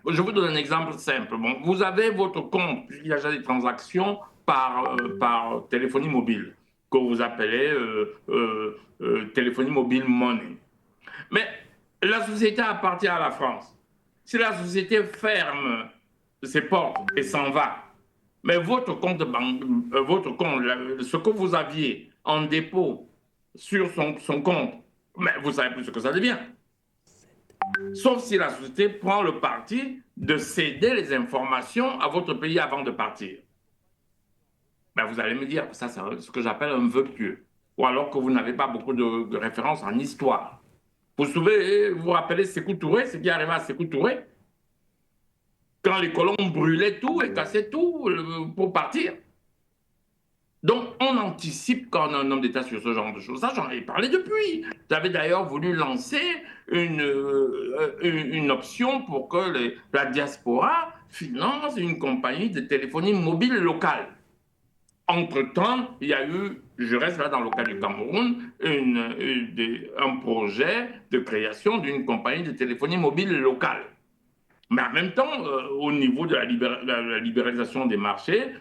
Speaker 8: Je vous donne un exemple simple. Bon, vous avez votre compte, puisqu'il y a déjà des transactions par téléphonie mobile, que vous appelez téléphonie mobile money. Mais la société appartient à la France. Si la société ferme ses portes et s'en va, mais votre compte, ce que vous aviez en dépôt sur son compte, mais vous savez plus ce que ça devient. Sauf si la société prend le parti de céder les informations à votre pays avant de partir. Ben vous allez me dire, ça c'est ce que j'appelle un vœu pieux. Ou alors que vous n'avez pas beaucoup de références en histoire. Vous vous rappelez Sékou Touré, ce qui est arrivé à Sékou Touré, quand les colons brûlaient tout et cassaient tout pour partir. Donc, on anticipe quand on a un homme d'État sur ce genre de choses. Ça, j'en avais parlé depuis. J'avais d'ailleurs voulu lancer une option pour que la diaspora finance une compagnie de téléphonie mobile locale. Entre-temps, il y a eu, je reste là dans le cas du Cameroun, un projet de création d'une compagnie de téléphonie mobile locale. Mais en même temps, au niveau de la libéralisation des marchés,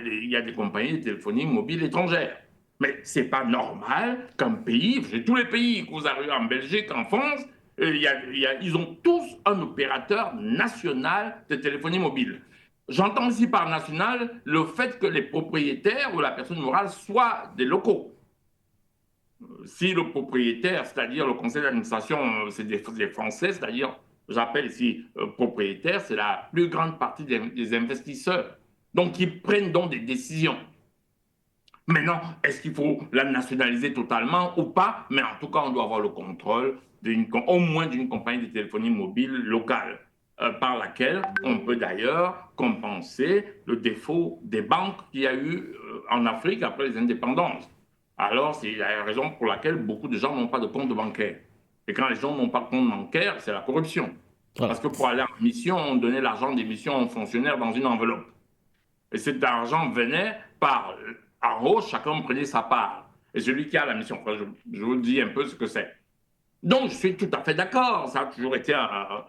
Speaker 8: il y a des compagnies de téléphonie mobile étrangères. Mais ce n'est pas normal qu'un pays, tous les pays que vous arrivez en Belgique, en France, ils ont tous un opérateur national de téléphonie mobile. J'entends aussi par national le fait que les propriétaires ou la personne morale soient des locaux. Si le propriétaire, c'est-à-dire le conseil d'administration, c'est des Français, c'est-à-dire, j'appelle ici propriétaire, c'est la plus grande partie des investisseurs. Donc, ils prennent donc des décisions. Maintenant, est-ce qu'il faut la nationaliser totalement ou pas? Mais en tout cas, on doit avoir le contrôle au moins d'une compagnie de téléphonie mobile locale, par laquelle on peut d'ailleurs compenser le défaut des banques qu'il y a eu en Afrique après les indépendances. Alors, c'est la raison pour laquelle beaucoup de gens n'ont pas de compte bancaire. Et quand les gens n'ont pas de compte bancaire, c'est la corruption. Voilà. Parce que pour aller en mission, on donnait l'argent des missions aux fonctionnaires dans une enveloppe. Et cet argent venait en haut, chacun prenait sa part. Et celui qui a la mission, je vous dis un peu ce que c'est. Donc, je suis tout à fait d'accord. Ça a toujours été un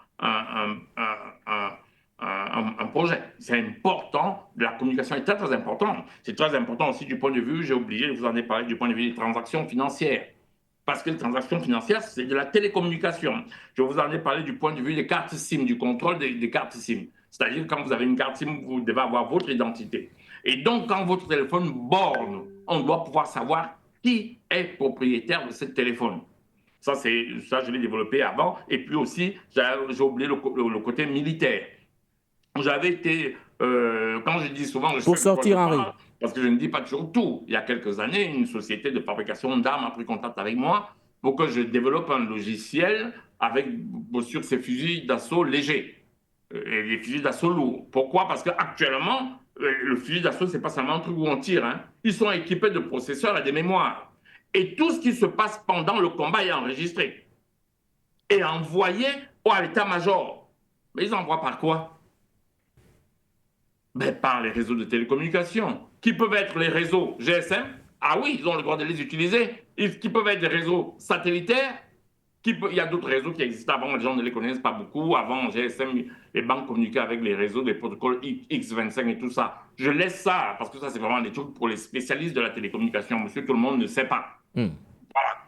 Speaker 8: projet. C'est important. La communication est très, très importante. C'est très important aussi du point de vue, j'ai oublié de vous en parler, du point de vue des transactions financières. Parce que les transactions financières, c'est de la télécommunication. Je vous en ai parlé du point de vue des cartes SIM, du contrôle des cartes SIM. C'est-à-dire, quand vous avez une carte SIM, vous devez avoir votre identité. Et donc, quand votre téléphone borne, on doit pouvoir savoir qui est propriétaire de ce téléphone. Ça, je l'ai développé avant. Et puis aussi, j'ai oublié le côté militaire. J'avais été, quand je dis souvent...
Speaker 1: Pour sortir, Henri.
Speaker 8: Parce que je ne dis pas toujours tout. Il y a quelques années, une société de fabrication d'armes a pris contact avec moi pour que je développe un logiciel sur ces fusils d'assaut légers et les fusils d'assaut lourds. Pourquoi? Parce qu'actuellement, le fusil d'assaut, ce n'est pas seulement un truc où on tire. Hein. Ils sont équipés de processeurs et de mémoires. Et tout ce qui se passe pendant le combat est enregistré et envoyé à l'état-major. Mais ils envoient par quoi? Par les réseaux de télécommunications. Qui peuvent être les réseaux GSM? Ah oui, ils ont le droit de les utiliser. Qui peuvent être des réseaux satellitaires? Il y a d'autres réseaux qui existent avant, les gens ne les connaissent pas beaucoup. Avant, GSM, les banques communiquaient avec les réseaux des protocoles X25 et tout ça. Je laisse ça, parce que ça, c'est vraiment des trucs pour les spécialistes de la télécommunication. Monsieur, tout le monde ne sait pas. Voilà.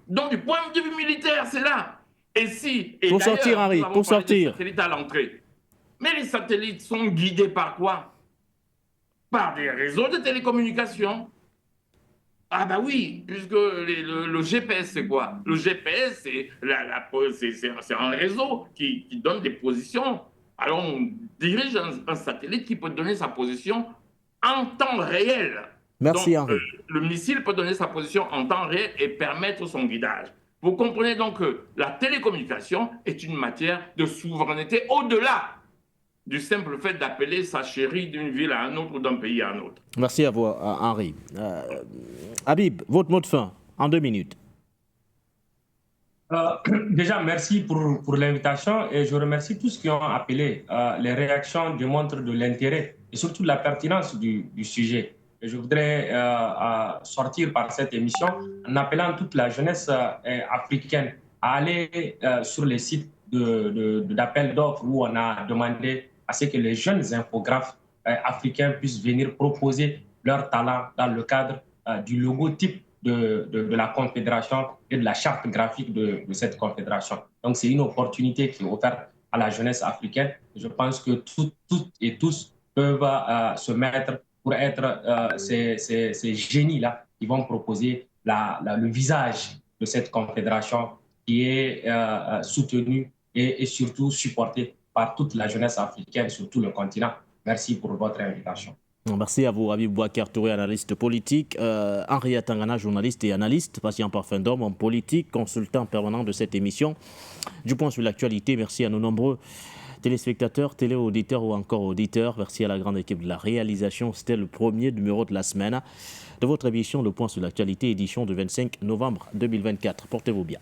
Speaker 8: Donc, du point de vue militaire, c'est là.
Speaker 1: Pour sortir, Henri, pour sortir.
Speaker 8: Les satellites à l'entrée. Mais les satellites sont guidés par quoi? Par des réseaux de télécommunications. Ah bah oui, puisque le GPS, c'est quoi? Le GPS, c'est un réseau qui donne des positions. Alors, on dirige un satellite qui peut donner sa position en temps réel.
Speaker 1: Merci,
Speaker 8: donc,
Speaker 1: Henri.
Speaker 8: Le missile peut donner sa position en temps réel et permettre son guidage. Vous comprenez donc que la télécommunication est une matière de souveraineté au-delà du simple fait d'appeler sa chérie d'une ville à un autre ou d'un pays à un autre.
Speaker 1: Merci à vous, Henri. Habib, votre mot de fin, en 2 minutes.
Speaker 3: Déjà, merci pour l'invitation et je remercie tous qui ont appelé. Les réactions démontrent de l'intérêt et surtout de la pertinence du sujet. Et je voudrais sortir par cette émission en appelant toute la jeunesse africaine à aller sur les sites d'appel d'offres où on a demandé à ce que les jeunes infographes africains puissent venir proposer leur talent dans le cadre du logotype de la Confédération et de la charte graphique de cette Confédération. Donc, c'est une opportunité qui est offerte à la jeunesse africaine. Je pense que toutes et tous peuvent se mettre pour être ces génies-là qui vont proposer le visage de cette Confédération qui est soutenue et surtout supportée par toute la jeunesse africaine sur tout le continent. Merci pour votre invitation.
Speaker 1: Merci à vous, Habib Boubacar Touré, analyste politique, Henri Atangana, journaliste et analyste, patient parfum d'homme en politique, consultant permanent de cette émission. Du point sur l'actualité, merci à nos nombreux téléspectateurs, téléauditeurs ou encore auditeurs. Merci à la grande équipe de la réalisation. C'était le premier numéro de la semaine de votre émission Le Point sur l'actualité, édition du 25 novembre 2024. Portez-vous bien.